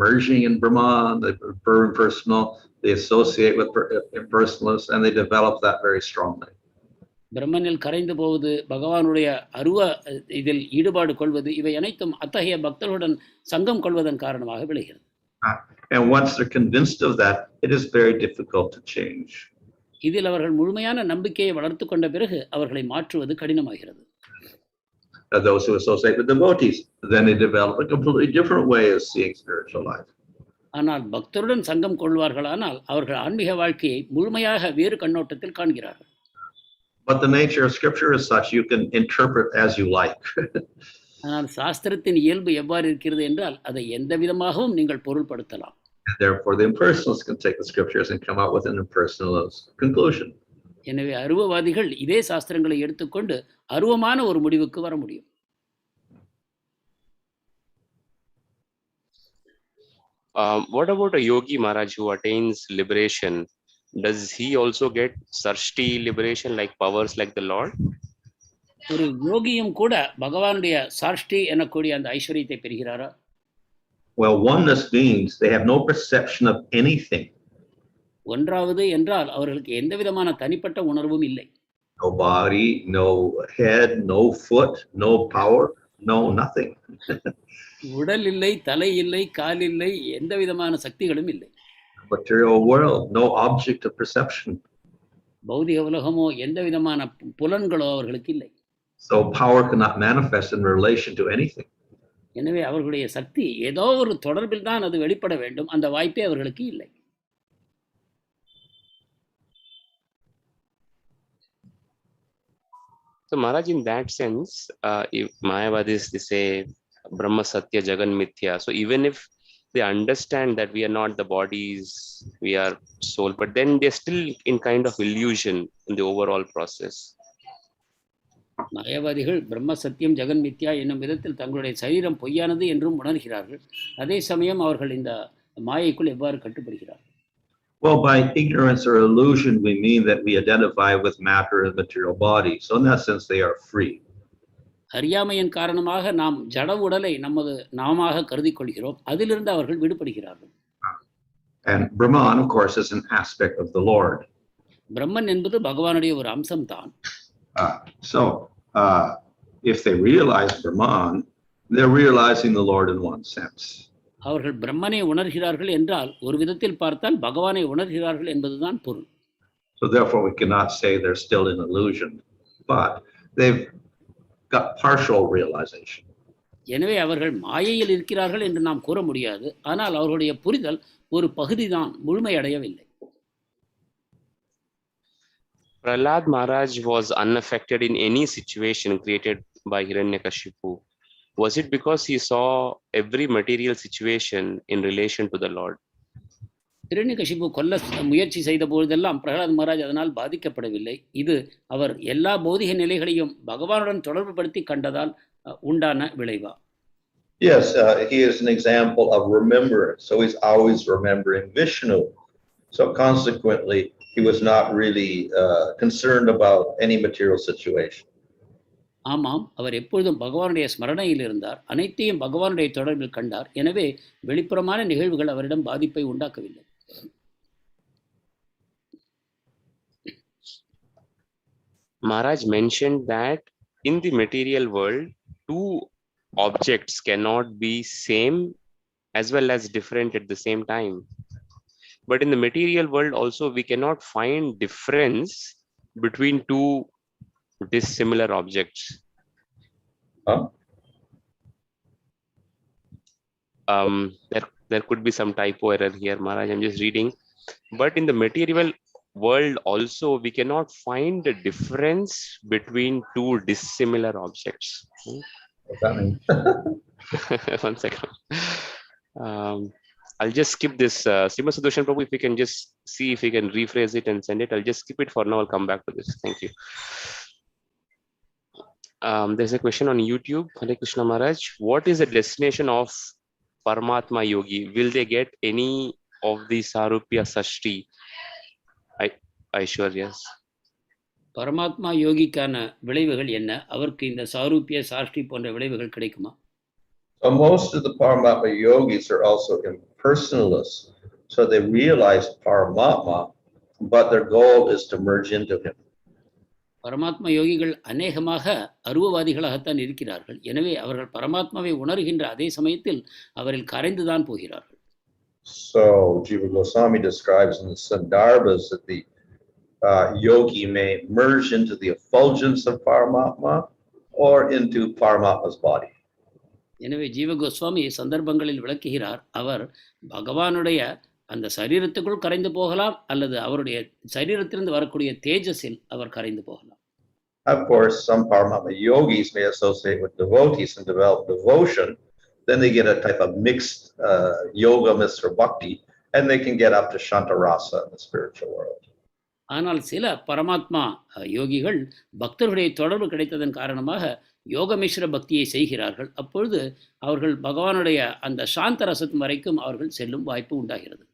merging in Brahman, they impersonal, they associate with impersonalists and they develop that very strongly. பிரம்மனில் கரைந்து போவது, பகவானுடைய அருவ இதில் ஈடுபாடு கொள்வது, இவை அனைத்தும் அத்தகைய பக்தர்களுடன் சங்கம் கொள்வதன் காரணமாக விளைகிறது. And once they're convinced of that, it is very difficult to change. இதில் அவர்கள் முழுமையான நம்பிக்கையை வளர்த்து கொண்ட பிறகு அவர்களை மாற்றுவது கடினமாகிறது. Those who associate with devotees, then they develop a completely different way of seeing spiritual life. ஆனால் பக்தருடன் சங்கம் கொள்வார்களானால் அவர்கள் ஆன்மீக வாழ்க்கையை முழுமையாக வேறு கண்ணோட்டத்தில் காண்கிறார்கள். But the nature of scripture is such you can interpret as you like. ஆனால் சாஸ்திரத்தின் இயல்பு எவ்வாறு இருக்கிறது என்றால் அதை எந்த விதமாகவும் நீங்கள் பொருள்படுத்தலாம். Therefore, the impersonalists can take the scriptures and come out with an impersonalist conclusion. எனவே அருவவாதிகள் இதே சாஸ்திரங்களை எடுத்துக்கொண்டு அருவமான ஒரு முடிவுக்கு வர முடியும். What about a yogi Maharaj who attains liberation? Does he also get sarshti liberation, like powers like the Lord? ஒரு யோகியும் கூட பகவானுடைய சாஷ்டி எனக்கூடிய அந்த ஐஸ்வரியத்தை பெறுகிறாரா? Well, oneness means they have no perception of anything. ஒன்றாவது என்றால் அவர்களுக்கு எந்த விதமான தனிப்பட்ட உணர்வும் இல்லை. No body, no head, no foot, no power, no nothing. உடல் இல்லை, தலை இல்லை, கால் இல்லை, எந்த விதமான சக்திகளும் இல்லை. Material world, no object of perception. பௌதிக உலகமோ எந்த விதமான புலன்களோ அவர்களுக்கு இல்லை. So power cannot manifest in relation to anything. எனவே அவர்களுடைய சக்தி ஏதோ ஒரு தொடர்பில் தான் அது வெளிப்பட வேண்டும். அந்த வாய்ப்பே அவர்களுக்கு இல்லை. So Maharaj, in that sense, if Mayavadis, they say Brahma Satya Jagan Mithya, so even if they understand that we are not the bodies, we are soul, but then they're still in kind of illusion in the overall process. மாயாவாதிகள் பிரம்ம சத்தியம் ஜெகன் மித்யா என்னும் விதத்தில் தங்களுடைய சரீரம் பொய்யானது என்றும் உணர்கிறார்கள். அதே சமயம் அவர்கள் இந்த மாயைக்குள் எவ்வாறு கட்டுப்படுகிறார்கள்? Well, by ignorance or illusion, we mean that we identify with matter and material body. So in that sense, they are free. அறியாமையின் காரணமாக நாம் ஜட உடலை நமது நாமாக கருதி கொள்கிறோம். அதிலிருந்து அவர்கள் விடுபடுகிறார்கள். And Brahman, of course, is an aspect of the Lord. பிரம்மன் என்பது பகவானுடைய ஒரு அம்சம் தான். So if they realize Brahman, they're realizing the Lord in one sense. அவர்கள் பிரம்மனை உணர்கிறார்கள் என்றால் ஒரு விதத்தில் பார்த்தால் பகவானை உணர்கிறார்கள் என்பதுதான் பொருள். So therefore we cannot say they're still in illusion, but they've got partial realization. எனவே அவர்கள் மாயையில் இருக்கிறார்கள் என்று நாம் கூற முடியாது. ஆனால் அவர்களுடைய புரிதல் ஒரு பகுதிதான், முழுமையடையவில்லை. Prahlad Maharaj was unaffected in any situation created by Hiranyakashipu. Was it because he saw every material situation in relation to the Lord? Hiranyakashipu கொல்ல முயற்சி செய்த போதெல்லாம் பிரகலாத் மகாராஜ் அதனால் பாதிக்கப்படவில்லை. இது அவர் எல்லா பௌதிக நிலைகளையும் பகவானுடன் தொடர்பு படுத்தி கண்டதால் உண்டான விளைவா? Yes, he is an example of remembrance. So he's always remembering Vishnu. So consequently, he was not really concerned about any material situation. ஆமாம், அவர் எப்பொழுதும் பகவானுடைய ஸ்மரணையில் இருந்தார். அனைத்தையும் பகவானுடைய தொடர்பில் கண்டார். எனவே வெளிப்புறமான நிகழ்வுகள் அவரிடம் பாதிப்பை உண்டாக்கவில்லை. Maharaj mentioned that in the material world, two objects cannot be same as well as different at the same time. But in the material world also, we cannot find difference between two dissimilar objects. Huh? There could be some typo error here, Maharaj. I'm just reading. But in the material world also, we cannot find a difference between two dissimilar objects. What's that mean? 1 second. I'll just skip this. Srimad Sudarshan Prabhu, if we can just see if we can rephrase it and send it. I'll just skip it for now. I'll come back to this. Thank you. There's a question on YouTube. Hare Krishna Maharaj. What is the destination of Paramatma Yogi? Will they get any of the Sarupya Sashti? I sure yes. பரமாத்மா யோகிக்கான விளைவுகள் என்ன? அவருக்கு இந்த சாரூபிய சாஷ்டி போன்ற விளைவுகள் கிடைக்குமா? So most of the Paramatma yogis are also impersonalists. So they realize Paramatma, but their goal is to merge into him. பரமாத்மா யோகிகள் அநேகமாக அருவவாதிகளாகத்தான் இருக்கிறார்கள். எனவே அவர்கள் பரமாத்மாவை உணர்கின்ற அதே சமயத்தில் அவரில் கரைந்துதான் போகிறார்கள். So Jiva Goswami describes in the Sandarbhas that the yogi may merge into the effulgence of Paramatma or into Paramatma's body. எனவே ஜீவ கோஸ்வாமி சந்தர்ப்பங்களில் விளக்குகிறார், அவர் பகவானுடைய அந்த சரீரத்துக்குள் கரைந்து போகலாம் அல்லது அவருடைய சரீரத்திலிருந்து வரக்கூடிய தேஜஸில் அவர் கரைந்து போகலாம். Of course, some Paramatma yogis may associate with devotees and develop devotion. Then they get a type of mixed yoga, Mr. Bhakti, and they can get up to Shantarasa in the spiritual world. ஆனால் சில பரமாத்மா யோகிகள் பக்தர்களுடைய தொடர்பு கிடைத்ததன் காரணமாக யோகமிஸ்ர பக்தியை செய்கிறார்கள். அப்பொழுது அவர்கள் பகவானுடைய அந்த சாந்த ரசத்து வரைக்கும் அவர்கள் செல்லும் வாய்ப்பு உண்டாகிறது.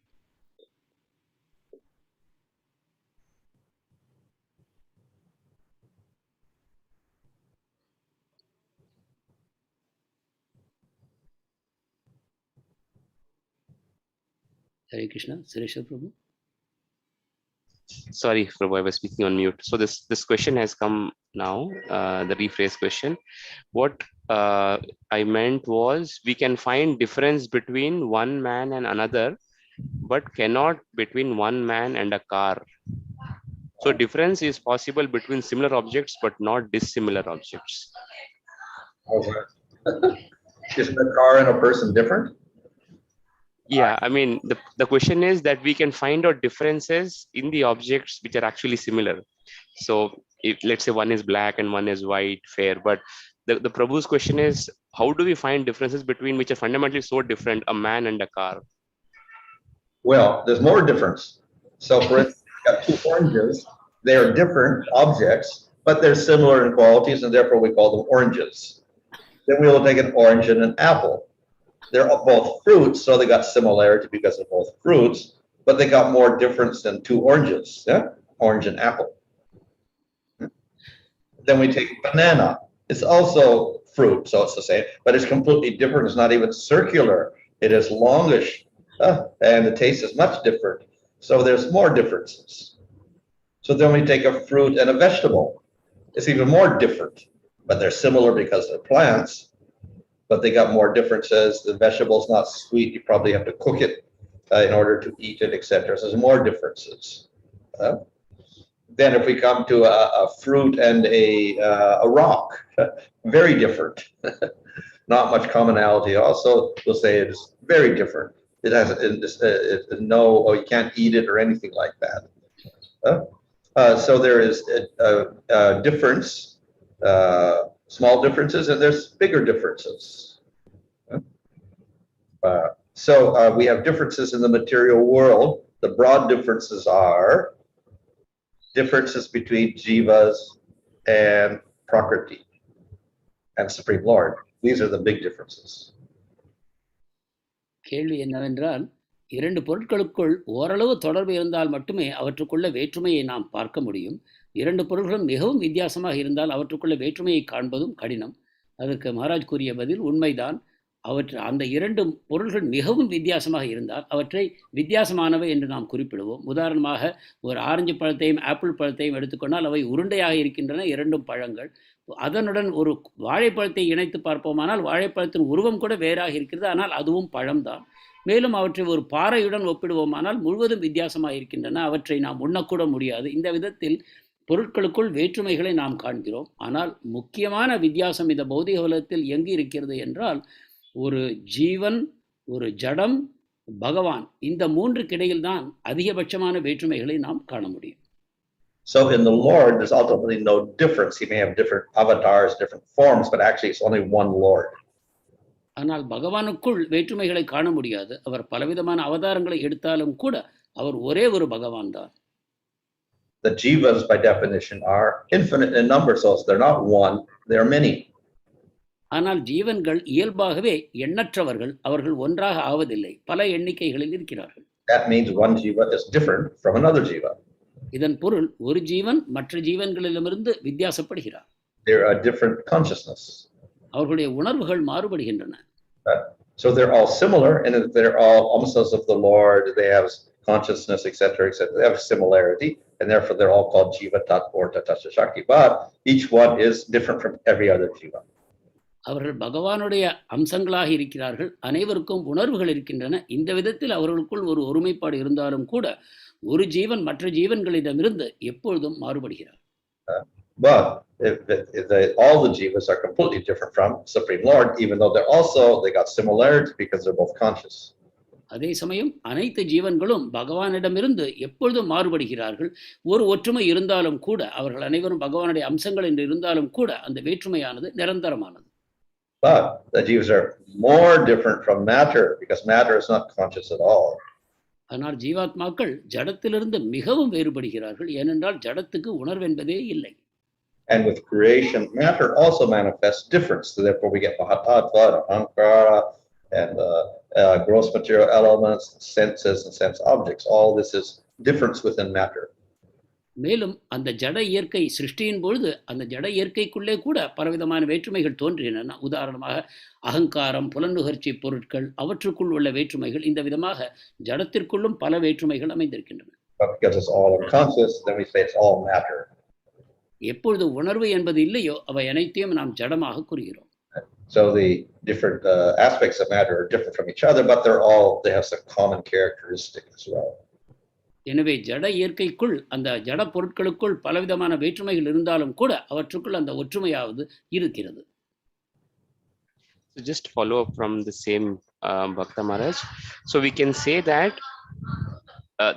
Hare Krishna, Suresha Prabhu. Sorry, Prabhu, I was speaking on mute. So this question has come now, the rephrase question. What I meant was, we can find difference between one man and another, but cannot between one man and a car. So difference is possible between similar objects, but not dissimilar objects. Okay. Isn't a car and a person different? Yeah, I mean, the question is that we can find out differences in the objects which are actually similar. So if, let's say one is black and one is white, fair, but the Prabhu's question is, how do we find differences between which are fundamentally so different, a man and a car? Well, there's more difference. So for instance, you've got two oranges. They are different objects, but they're similar in qualities, and therefore we call them oranges. Then we will take an orange and an apple. They're both fruits, so they got similarity because they're both fruits, but they got more difference than two oranges, yeah? Orange and apple. Then we take banana. It's also fruit, so it's the same, but it's completely different. It's not even circular. It is longish, and the taste is much different. So there's more differences. So then we take a fruit and a vegetable. It's even more different, but they're similar because they're plants. But they got more differences. The vegetable's not sweet. You probably have to cook it in order to eat it, etc. So there's more differences. Then if we come to a fruit and a rock, very different. Not much commonality. Also, we'll say it is very different. It has you can't eat it or anything like that. So there is a difference. Small differences, and there's bigger differences. So we have differences in the material world. The broad differences are differences between jivas and prakriti and Supreme Lord. These are the big differences. கேள்வி என்னவென்றால், இரண்டு பொருட்களுக்குள் ஓரளவு தொடர்பு இருந்தால் மட்டுமே அவற்றுக்குள்ள வேற்றுமையை நாம் பார்க்க முடியும். இரண்டு பொருள்களும் மிகவும் வித்தியாசமாக இருந்தால் அவற்றுக்குள்ள வேற்றுமையை காண்பதும் கடினம். அதற்கு மகாராஜ் கூறிய பதில் உண்மைதான். அந்த இரண்டு பொருள்கள் மிகவும் வித்தியாசமாக இருந்தால் அவற்றை வித்தியாசமானவை என்று நாம் குறிப்பிடுவோம். உதாரணமாக ஒரு ஆரஞ்சு பழத்தையும் ஆப்பிள் பழத்தையும் எடுத்துக்கொண்டால் அவை உருண்டையாக இருக்கின்றன, இரண்டும் பழங்கள். அதனுடன் ஒரு வாழைப்பழத்தை இணைத்து பார்ப்போமானால் வாழைப்பழத்தின் உருவம் கூட வேறாக இருக்கிறது, ஆனால் அதுவும் பழம்தான். மேலும் அவற்றை ஒரு பாறையுடன் ஒப்பிடுவோமானால் முழுவதும் வித்தியாசமாக இருக்கின்றன, அவற்றை நாம் உண்ணக்கூட முடியாது. இந்த விதத்தில் பொருட்களுக்குள் வேற்றுமைகளை நாம் காண்கிறோம். ஆனால் முக்கியமான வித்தியாசம் இந்த பௌதிக உலகத்தில் எங்கு இருக்கிறது என்றால், ஒரு ஜீவன், ஒரு ஜடம், பகவான், இந்த மூன்றுக்கிடையில் தான் அதிகபட்சமான வேற்றுமைகளை நாம் காண முடியும். So in the Lord, there's ultimately no difference. He may have different avatars, different forms, but actually it's only one Lord. ஆனால் பகவானுக்குள் வேற்றுமைகளை காண முடியாது. அவர் பலவிதமான அவதாரங்களை எடுத்தாலும் கூட அவர் ஒரே ஒரு பகவான் தான். The jivas by definition are infinite in number, so they're not one, they're many. ஆனால் ஜீவன்கள் இயல்பாகவே எண்ணற்றவர்கள், அவர்கள் ஒன்றாக ஆவதில்லை, பல எண்ணிக்கைகளில் இருக்கிறார்கள். That means one jiva is different from another jiva. இதன் பொருள் ஒரு ஜீவன் மற்ற ஜீவன்களிடமிருந்து வித்தியாசப்படுகிறார். They're a different consciousness. அவர்களுடைய உணர்வுகள் மாறுபடுகின்றன. So they're all similar, and they're all omniscience of the Lord. They have consciousness, etc., etc. They have similarity, and therefore they're all called jiva tat or tasya shakti. But each one is different from every other jiva. அவர்கள் பகவானுடைய அம்சங்களாக இருக்கிறார்கள், அனைவருக்கும் உணர்வுகள் இருக்கின்றன. இந்த விதத்தில் அவர்களுக்குள் ஒரு ஒருமைப்பாடு இருந்தாலும் கூட ஒரு ஜீவன் மற்ற ஜீவன்களிடமிருந்து எப்பொழுதும் மாறுபடுகிறார். But all the jivas are completely different from Supreme Lord, even though they got similarities because they're both conscious. அதே சமயம் அனைத்து ஜீவன்களும் பகவானிடமிருந்து எப்பொழுதும் மாறுபடுகிறார்கள். ஒரு ஒற்றுமை இருந்தாலும் கூட, அவர்கள் அனைவரும் பகவானுடைய அம்சங்கள் என்று இருந்தாலும் கூட அந்த வேற்றுமையானது நிரந்தரமானது. But the jivas are more different from matter because matter is not conscious at all. ஆனால் ஜீவாத்மாக்கள் ஜடத்திலிருந்து மிகவும் வேறுபடுகிறார்கள், ஏனென்றால் ஜடத்துக்கு உணர்வு என்பதே இல்லை. And with creation, matter also manifests difference. So therefore we get the hatā, ākhyā, and gross material elements, senses, and sense objects. All this is difference within matter. மேலும் அந்த ஜட இயற்கை சிருஷ்டியின் பொழுது அந்த ஜட இயற்கைக்குள்ளே கூட பலவிதமான வேற்றுமைகள் தோன்றுகின்றன. உதாரணமாக அகங்காரம், புலனுகர்ச்சி பொருட்கள், அவற்றுக்குள் உள்ள வேற்றுமைகள், இந்த விதமாக ஜடத்திற்குள்ளும் பல வேற்றுமைகள் அமைந்திருக்கின்றன. Because it's all unconscious, then we say it's all matter. எப்பொழுது உணர்வு என்பது இல்லையோ அவை அனைத்தையும் நாம் ஜடமாக கூறுகிறோம். So the different aspects of matter are different from each other, but they have some common characteristic as well. எனவே ஜட இயற்கைக்குள், அந்த ஜட பொருட்களுக்குள் பலவிதமான வேற்றுமைகள் இருந்தாலும் கூட அவற்றுக்குள் அந்த ஒற்றுமையாவது இருக்கிறது. So just follow up from the same Bhakta Maharaj. So we can say that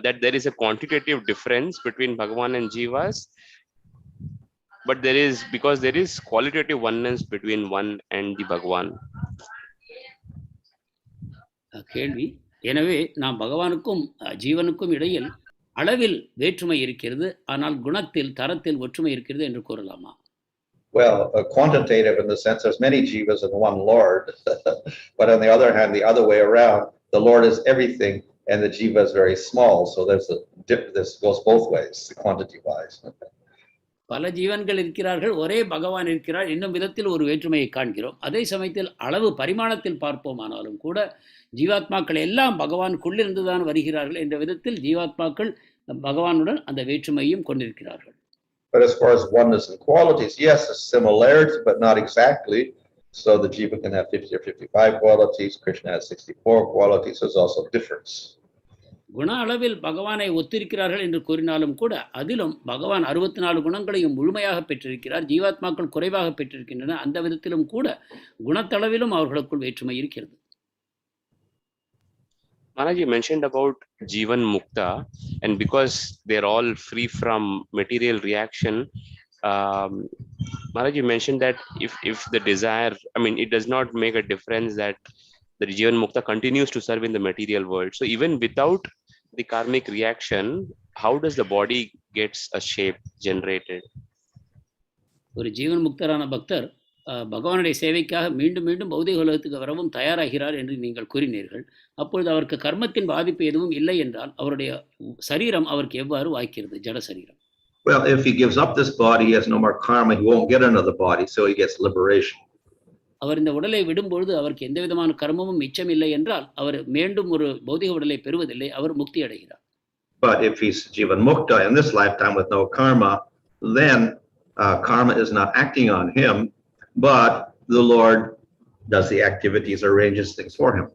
that there is a quantitative difference between Bhagavan and Jivas, but because there is qualitative oneness between one and the Bhagavan. கேள்வி: எனவே நாம் பகவானுக்கும் ஜீவனுக்கும் இடையில் அளவில் வேற்றுமை இருக்கிறது, ஆனால் குணத்தில், தரத்தில் ஒற்றுமை இருக்கிறது என்று கூறலாமா? Well, quantitative in the sense there's many jivas in one Lord, but on the other hand, the other way around, the Lord is everything and the jiva is very small. So this goes both ways, quantity wise. பல ஜீவன்கள் இருக்கிறார்கள், ஒரே பகவான் இருக்கிறார் என்னும் விதத்தில் ஒரு வேற்றுமையை காண்கிறோம். அதே சமயத்தில் அளவு பரிமாணத்தில் பார்ப்போமானாலும் கூட ஜீவாத்மாக்கள் எல்லாம் பகவானுக்குள்ளிருந்து தான் வருகிறார்கள் என்ற விதத்தில் ஜீவாத்மாக்கள் பகவானுடன் அந்த வேற்றுமையும் கொண்டிருக்கிறார்கள். But as far as oneness and qualities, yes, a similarity, but not exactly. So the jiva can have 50 or 55 qualities. Kṛṣṇa has 64 qualities. There's also difference. குண அளவில் பகவானை ஒத்திருக்கிறார்கள் என்று கூறினாலும் கூட அதிலும் பகவான் 64 குணங்களையும் முழுமையாக பெற்றிருக்கிறார். ஜீவாத்மாக்கள் குறைவாக பெற்றிருக்கின்றன. அந்த விதத்திலும் கூட குணத்தளவிலும் அவர்களுக்குள் வேற்றுமை இருக்கிறது. Maharaj, you mentioned about Jivan Mukta, and because they're all free from material reaction, Maharaj, you mentioned that if the desire, it does not make a difference that the Jivan Mukta continues to serve in the material world. So even without the karmic reaction, how does the body gets a shape generated? ஒரு ஜீவன் முக்தரான பக்தர் பகவானுடைய சேவைக்காக மீண்டும் மீண்டும் பௌதிக உலகத்துக்கு வரவும் தயாராகிறார் என்று நீங்கள் கூறினீர்கள். அப்பொழுது அவருக்கு கர்மத்தின் பாதிப்பு எதுவும் இல்லை என்றால் அவருடைய சரீரம் அவருக்கு எவ்வாறு வாய்க்கிறது, ஜட சரீரம்? Well, if he gives up this body, he has no more karma. He won't get another body, so he gets liberation. அவர் இந்த உடலை விடும்பொழுது அவருக்கு எந்த விதமான கர்மமும் மிச்சமில்லை என்றால் அவர் மீண்டும் ஒரு பௌதிக உடலை பெறுவதில்லை, அவர் முக்தி அடைகிறார். But if he's jivan mukta in this lifetime with no karma, then karma is not acting on him, but the Lord does the activities, arranges things for him.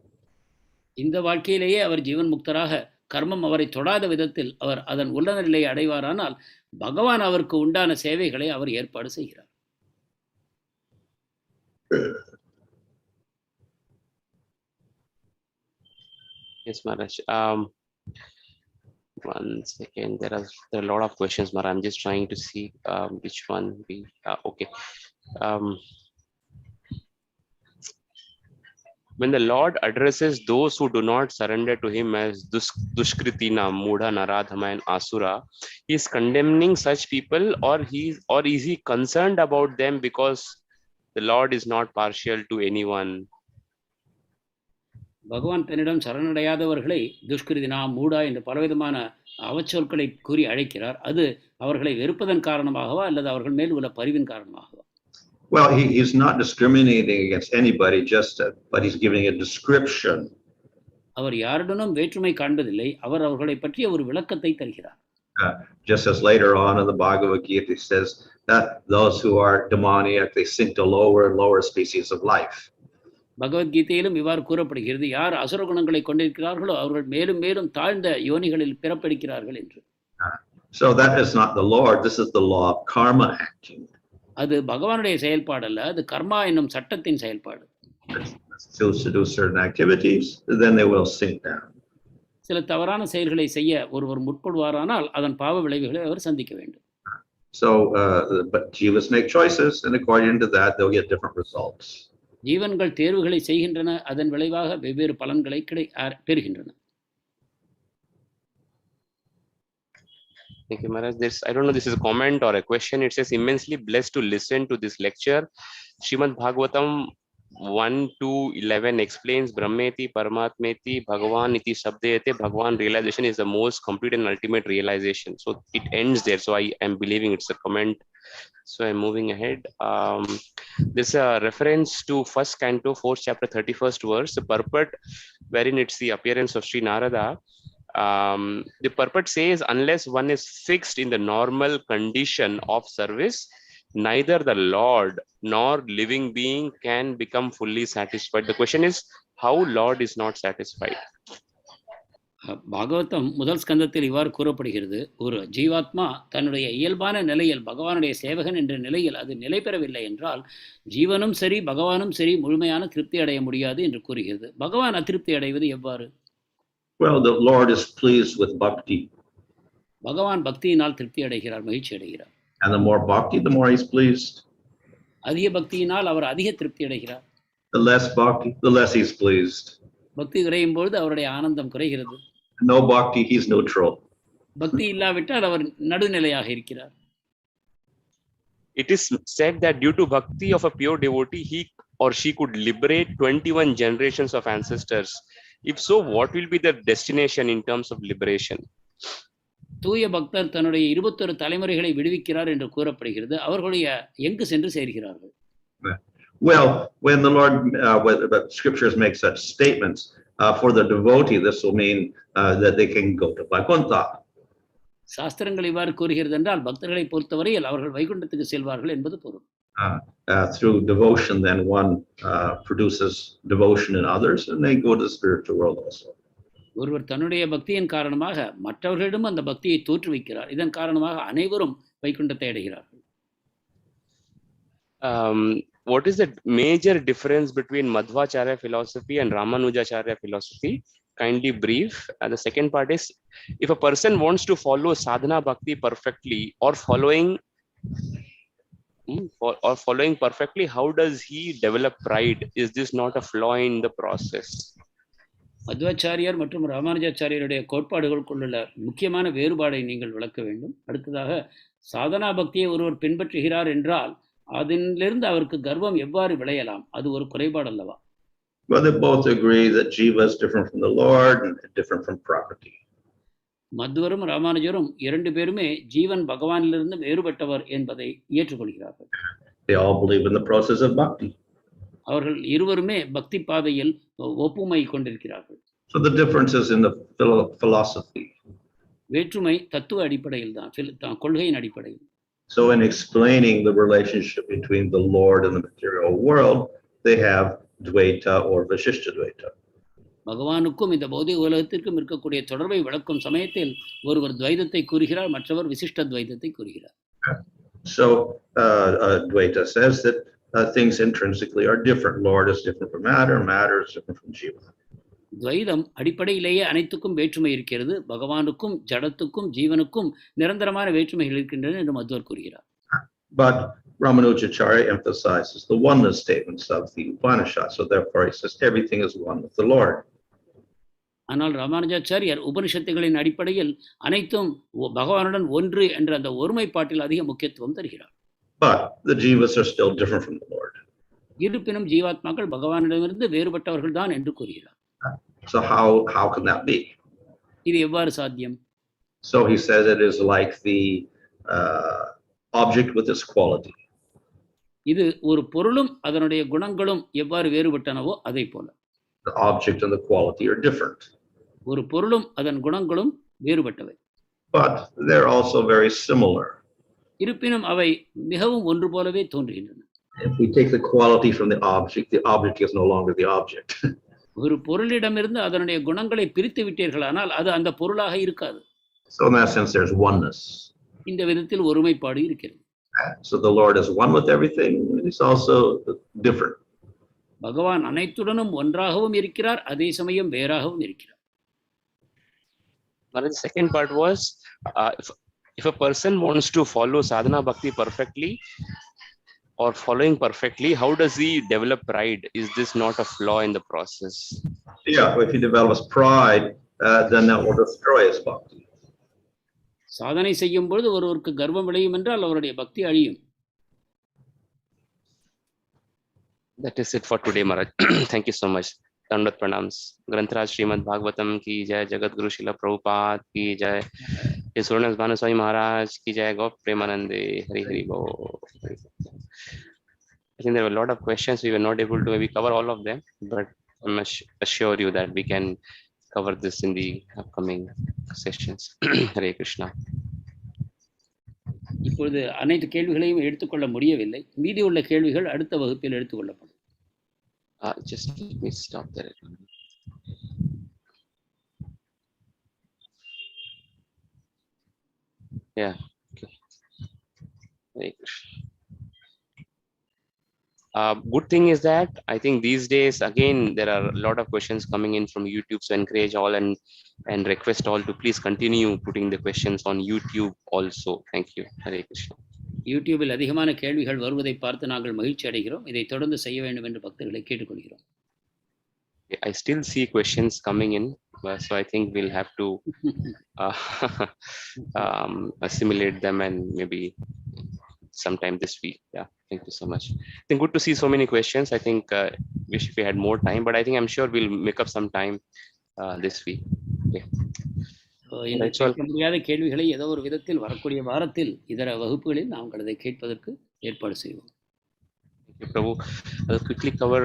இந்த வாழ்க்கையிலேயே அவர் ஜீவன் முக்தராக கர்மம் அவரை தொடாத விதத்தில் அவர் அதன் உன்னத நிலையை அடைவாரானால் பகவான் அவருக்கு உண்டான சேவைகளை அவர் ஏற்பாடு செய்கிறார். Yes, Maharaj. One second. There are a lot of questions, Maharaj. I'm just trying to see which one we. Okay. When the Lord addresses those who do not surrender to Him as dushkritina, mudha, naradhama, and asura, He is condemning such people, or is He concerned about them because the Lord is not partial to anyone? பகவான் தன்னிடம் சரணடையாதவர்களை துஷ்கிருதினா, மூடா என்று பலவிதமான அவச்சொற்களை கூறி அழைக்கிறார். அது அவர்களை வெறுப்பதன் காரணமாகவா அல்லது அவர்கள் மேல் உள்ள பரிவின் காரணமாகவா? Well, he's not discriminating against anybody, but he's giving a description. அவர் யாருடனும் வேற்றுமை காண்பதில்லை, அவர் அவர்களை பற்றிய ஒரு விளக்கத்தை தருகிறார். Just as later on in the Bhagavad Gita it says that those who are demoniac, they sink to lower and lower species of life. பகவத்கீதையிலும் இவ்வாறு கூறப்படுகிறது, யார் அசுர குணங்களை கொண்டிருக்கிறார்களோ அவர்கள் மேலும் மேலும் தாழ்ந்த யோனிகளில் பிறப்பெடுக்கிறார்கள் என்று. So that is not the Lord, this is the law of karma acting. அது பகவானுடைய செயல்பாடு அல்ல, அது கர்மா என்னும் சட்டத்தின் செயல்பாடு. Choose to do certain activities, then they will sink down. சில தவறான செயல்களை செய்ய ஒருவர் முற்படுவாரானால் அதன் பாவ விளைவுகளை அவர் சந்திக்க வேண்டும். So but jivas make choices, and according to that they'll get different results. ஜீவன்கள் தேர்வுகளை செய்கின்றன, அதன் விளைவாக வெவ்வேறு பலன்களை பெறுகின்றன. Thank you, Maharaj. I don't know, this is a comment or a question. It says, immensely blessed to listen to this lecture. Srimad Bhagavatam 1-11 explains Brahmeti, Paramatmeti, Bhagavan iti sampadyate. Bhagavan realization is the most complete and ultimate realization. So it ends there. So I am believing it's a comment. So I'm moving ahead. There's a reference to 1st Canto, 4th chapter, 31st verse, the purport wherein it's the appearance of Sri Narada. The purport says, unless one is fixed in the normal condition of service, neither the Lord nor living being can become fully satisfied. The question is, how Lord is not satisfied? Bhagavatam முதல் ஸ்கந்தத்தில் இவ்வாறு கூறப்படுகிறது, ஒரு ஜீவாத்மா தன்னுடைய இயல்பான நிலையில் பகவானுடைய சேவகன் என்ற நிலையில் அது நிலை பெறவில்லை என்றால் ஜீவனும் சரி பகவானும் சரி முழுமையான திருப்தி அடைய முடியாது என்று கூறுகிறது. பகவான் அதிருப்தி அடைவது எவ்வாறு? Well, the Lord is pleased with bhakti. பகவான் பக்தியினால் திருப்தி அடைகிறார், மகிழ்ச்சி அடைகிறார். And the more bhakti, the more he's pleased. அதிக பக்தியினால் அவர் அதிக திருப்தி அடைகிறார். The less bhakti, the less he's pleased. பக்தி குறையும் பொழுது அவருடைய ஆனந்தம் குறைகிறது. No bhakti, he's neutral. பக்தி இல்லாவிட்டால் அவர் நடுநிலையாக இருக்கிறார். It is said that due to bhakti of a pure devotee, he or she could liberate 21 generations of ancestors. If so, what will be the destination in terms of liberation? தூய பக்தர் தன்னுடைய 21 தலைமுறைகளை விடுவிக்கிறார் என்று கூறப்படுகிறது. அவர்களுடைய எங்கு சென்று சேர்கிறார்கள்? Well, when the Lord, when scriptures make such statements, for the devotee, this will mean that they can go to Vaikuntha. சாஸ்திரங்கள் இவ்வாறு கூறுகிறது என்றால் பக்தர்களை பொறுத்தவரையில் அவர்கள் வைகுண்டத்துக்கு செல்வார்கள் என்பது பொருள். Through devotion, then one produces devotion in others, and they go to the spiritual world also. ஒருவர் தன்னுடைய பக்தியின் காரணமாக மற்றவர்களிடம் அந்த பக்தியை தோற்றுவிக்கிறார். இதன் காரணமாக அனைவரும் வைகுண்டத்தை அடைகிறார்கள். What is the major difference between Madhvācharya philosophy and Ramanujacharya philosophy? Kindly brief. And the second part is, if a person wants to follow sadhana bhakti perfectly or following perfectly, how does he develop pride? Is this not a flaw in the process? Madhvacharya மற்றும் ராமானுஜாச்சாரியருடைய கோட்பாடுகளுக்குள்ள முக்கியமான வேறுபாடை நீங்கள் விளக்க வேண்டும். அடுத்ததாக சாதனா பக்தியை ஒருவர் பின்பற்றுகிறார் என்றால் அதிலிருந்து அவருக்கு கர்வம் எவ்வாறு விளையலாம்? அது ஒரு குறைபாடு அல்லவா? Well, they both agree that Jiva is different from the Lord and different from Prakriti. மத்வரும் ராமானுஜரும் இரண்டு பேருமே ஜீவன் பகவானிலிருந்து வேறுபட்டவர் என்பதை ஏற்றுக்கொள்கிறார்கள். They all believe in the process of bhakti. அவர்கள் இருவருமே பக்தி பாதையில் ஒப்புமை கொண்டிருக்கிறார்கள். So the difference is in the philosophy. வேற்றுமை தத்துவ அடிப்படையில் தான், கொள்கையின் அடிப்படையில். So in explaining the relationship between the Lord and the material world, they have dvaita or vishishtadvaita. பகவானுக்கும் இந்த பௌதிக உலகத்திற்கும் இருக்கக்கூடிய தொடர்பை விளக்கும் சமயத்தில் ஒருவர் துவைதத்தை கூறுகிறார், மற்றவர் விசிஷ்ட துவைதத்தை கூறுகிறார். So Dvaita says that things intrinsically are different. Lord is different from matter, matter is different from jiva. துவைதம் அடிப்படையிலேயே அனைத்துக்கும் வேற்றுமை இருக்கிறது. பகவானுக்கும் ஜடத்துக்கும் ஜீவனுக்கும் நிரந்தரமான வேற்றுமைகள் இருக்கின்றன என்று மத்வர் கூறுகிறார். But Ramanujacharya emphasizes the oneness statements of the Upanishad. So therefore he says everything is one with the Lord. ஆனால் ராமானுஜாச்சாரியர் உபனிஷத்துகளின் அடிப்படையில் அனைத்தும் பகவானுடன் ஒன்று என்ற அந்த ஒருமைப்பாட்டில் அதிக முக்கியத்துவம் தருகிறார். But the jivas are still different from the Lord. இருப்பினும் ஜீவாத்மாக்கள் பகவானிடமிருந்து வேறுபட்டவர்கள் தான் என்று கூறுகிறார். So how can that be? இது எவ்வாறு சாத்தியம்? So he says it is like the object with its quality. இது ஒரு பொருளும் அதனுடைய குணங்களும் எவ்வாறு வேறுபட்டனவோ அதை போல. The object and the quality are different. ஒரு பொருளும் அதன் குணங்களும் வேறுபட்டவை. But they're also very similar. இருப்பினும் அவை மிகவும் ஒன்று போலவே தோன்றுகின்றன. If we take the quality from the object is no longer the object. ஒரு பொருளிடமிருந்து அதனுடைய குணங்களை பிரித்து விட்டீர்களானால் அது அந்த பொருளாக இருக்காது. So in that sense there's oneness. இந்த விதத்தில் ஒருமைப்பாடு இருக்கிறது. So the Lord is one with everything, and he's also different. பகவான் அனைத்துடனும் ஒன்றாகவும் இருக்கிறார், அதே சமயம் வேறாகவும் இருக்கிறார். But the second part was if a person wants to follow sadhana bhakti perfectly or following perfectly, how does he develop pride? Is this not a flaw in the process? Yeah, if he develops pride, then that will destroy his bhakti. சாதனை செய்யும் பொழுது ஒருவருக்கு கர்வம் விளையும் என்றால் அவருடைய பக்தி அழியும். That is it for today, Maharaj. Thank you so much. Dandavat pranams. Grantaraj Srimad Bhagavatam ki jai, Jagat Guru Srila Prabhupada ki jai, His Synonyms Bhanu Swami Maharaj ki jai, Gop Premanande, Hari Hari Bo. I think there were a lot of questions. We were not able to maybe cover all of them, but I must assure you that we can cover this in the upcoming sessions. Hare Krishna. இப்பொழுது அனைத்து கேள்விகளையும் எடுத்துக்கொள்ள முடியவில்லை. மீதி உள்ள கேள்விகள் அடுத்த வகுப்பில் எடுத்துக்கொள்ளப்படும். Just let me stop there. Yeah. Okay. Hare Krishna. Good thing is that I think these days again there are a lot of questions coming in from YouTube, so encourage all and request all to please continue putting the questions on YouTube also. Thank you. Hare Krishna. யூடியூபில் அதிகமான கேள்விகள் வருவதை பார்த்து நாங்கள் மகிழ்ச்சி அடைகிறோம். இதை தொடர்ந்து செய்ய வேண்டும் என்று பக்தர்களை கேட்டுக்கொள்கிறோம். I still see questions coming in, so I think we'll have to assimilate them and maybe sometime this week. Yeah, thank you so much. I think good to see so many questions. I think wish we had more time, but I think I'm sure we'll make up some time this week. Okay. முடியாத கேள்விகளை ஏதோ ஒரு விதத்தில் வரக்கூடிய வாரத்தில் இதர வகுப்புகளில் நாங்கள் அதை கேட்பதற்கு ஏற்பாடு செய்வோம். Thank you, Prabhu. I'll quickly cover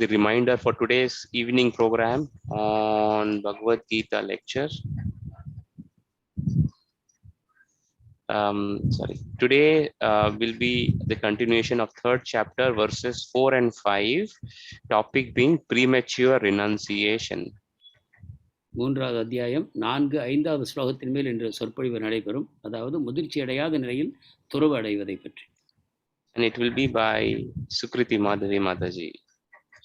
the reminder for today's evening program on Bhagavad Gita lecture. Today will be the continuation of third chapter, verses 4 and 5, topic being premature renunciation. மூன்றாவது அத்தியாயம் 4-5வது ஸ்லோகத்தின் மேல் இன்று சொற்பொழிவு நடைபெறும். அதாவது முதிர்ச்சி அடையாத நிலையில் துறவு அடைவதை பற்றி. And it will be by Sukriti Madhavi Mataji.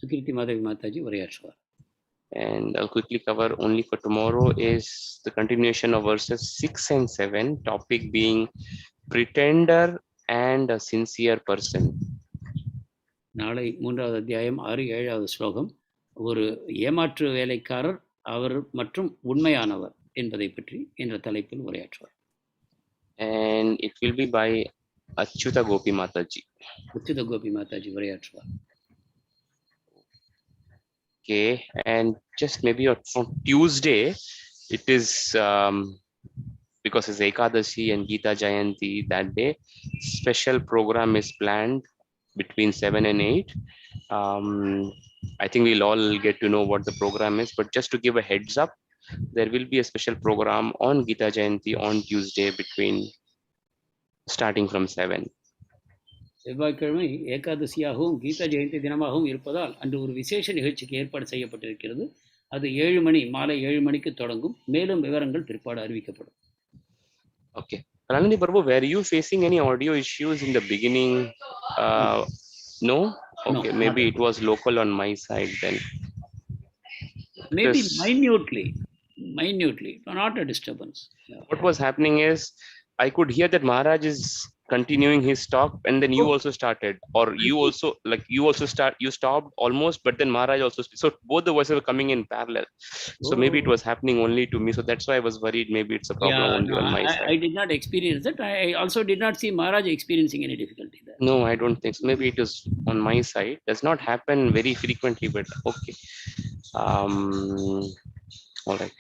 Sukriti Madhavi Mataji உரையாற்றுவார். And I'll quickly cover only for tomorrow is the continuation of verses 6 and 7, topic being pretender and a sincere person. நாளை மூன்றாவது அத்தியாயம் 6-7வது ஸ்லோகம் ஒரு ஏமாற்று வேலைக்காரர் அவர் மற்றும் உண்மையானவர் என்பதை பற்றி என்ற தலைப்பில் உரையாற்றுவார். And it will be by Achyuta Gopi Mataji. Achyuta Gopi Mataji உரையாற்றுவார். Okay, and just maybe from Tuesday, it is because it's Ekadashi and Gita Jayanti that day, special program is planned between 7 and 8. I think we'll all get to know what the program is, but just to give a heads up, there will be a special program on Gita Jayanti on Tuesday starting from 7. செவ்வாய்க்கிழமை ஏகாதசியாகவும் கீதா ஜெயந்தி தினமாகவும் இருப்பதால் அன்று ஒரு விசேஷ நிகழ்ச்சிக்கு ஏற்பாடு செய்யப்பட்டிருக்கிறது. அது 7 மணி, மாலை 7 மணிக்கு தொடங்கும். மேலும் விவரங்கள் பிற்பாடு அறிவிக்கப்படும். Okay. Kalanidhi Prabhu, were you facing any audio issues in the beginning? No? Okay, No, maybe it was local on my side then. Maybe Because minutely, not a disturbance. Yeah. What was happening is, I could hear that Maharaj is continuing his talk, and then you also started, or you stopped almost, but then Maharaj also, so both the voices were coming in parallel. So maybe it was happening only to me, so that's why I was worried maybe it's a problem only on my side. I did not experience that. I also did not see Maharaj experiencing any difficulty there. No, I don't think so. Maybe it is on my side. Does not happen very frequently, but okay. All right.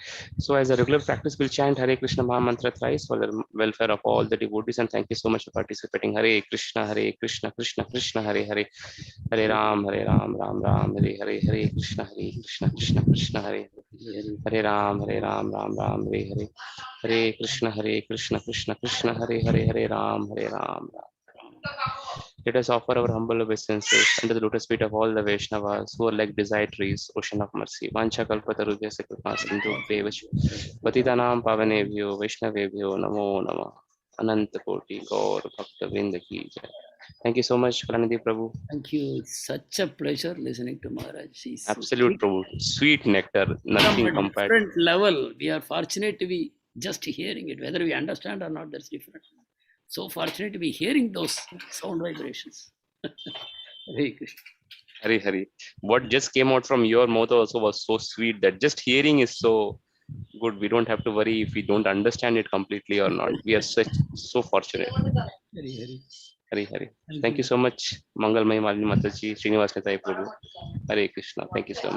So as a regular practice, we'll chant Hare Krishna Maha Mantra thrice for the welfare of all the devotees, and thank you so much for participating. Hare Krishna, Krishna Krishna, Hare Hare, Hare Ram, Ram Ram, Hare Hare, Hare Krishna, Krishna Krishna, Hare Hare Ram, Ram Ram, Hare Hare, Hare Krishna, Krishna Krishna, Hare Hare, Hare Ram, Ram. Let us offer our humble obeisances under the lotus feet of all the Vaishnavas who are like desired trees, ocean of mercy. Vancha kalpatarubhyasya kripa sindhubhyo patitanam pavanebhyo Vaishnavebhyo namo namah. Ananta koti gaur bhakta vrinda ki jai. Thank you so much, Kalanidhi Prabhu. Thank you. It's such a pleasure listening to Maharaj. He's Absolute Prabhu. Sweet nectar, nothing compared. Different level. We are fortunate to be just hearing it. Whether we understand or not, that's different. So fortunate to be hearing those sound vibrations. Hare Krishna. Hare Hare. What just came out from your mouth also was so sweet that just hearing is so good. We don't have to worry if we don't understand it completely or not. We are so fortunate. Hare Hare. Hare Hare. Thank you so much, Mangalmay Malini Mataji, Srinivas Nithai Prabhu. Hare Krishna. Thank you so much.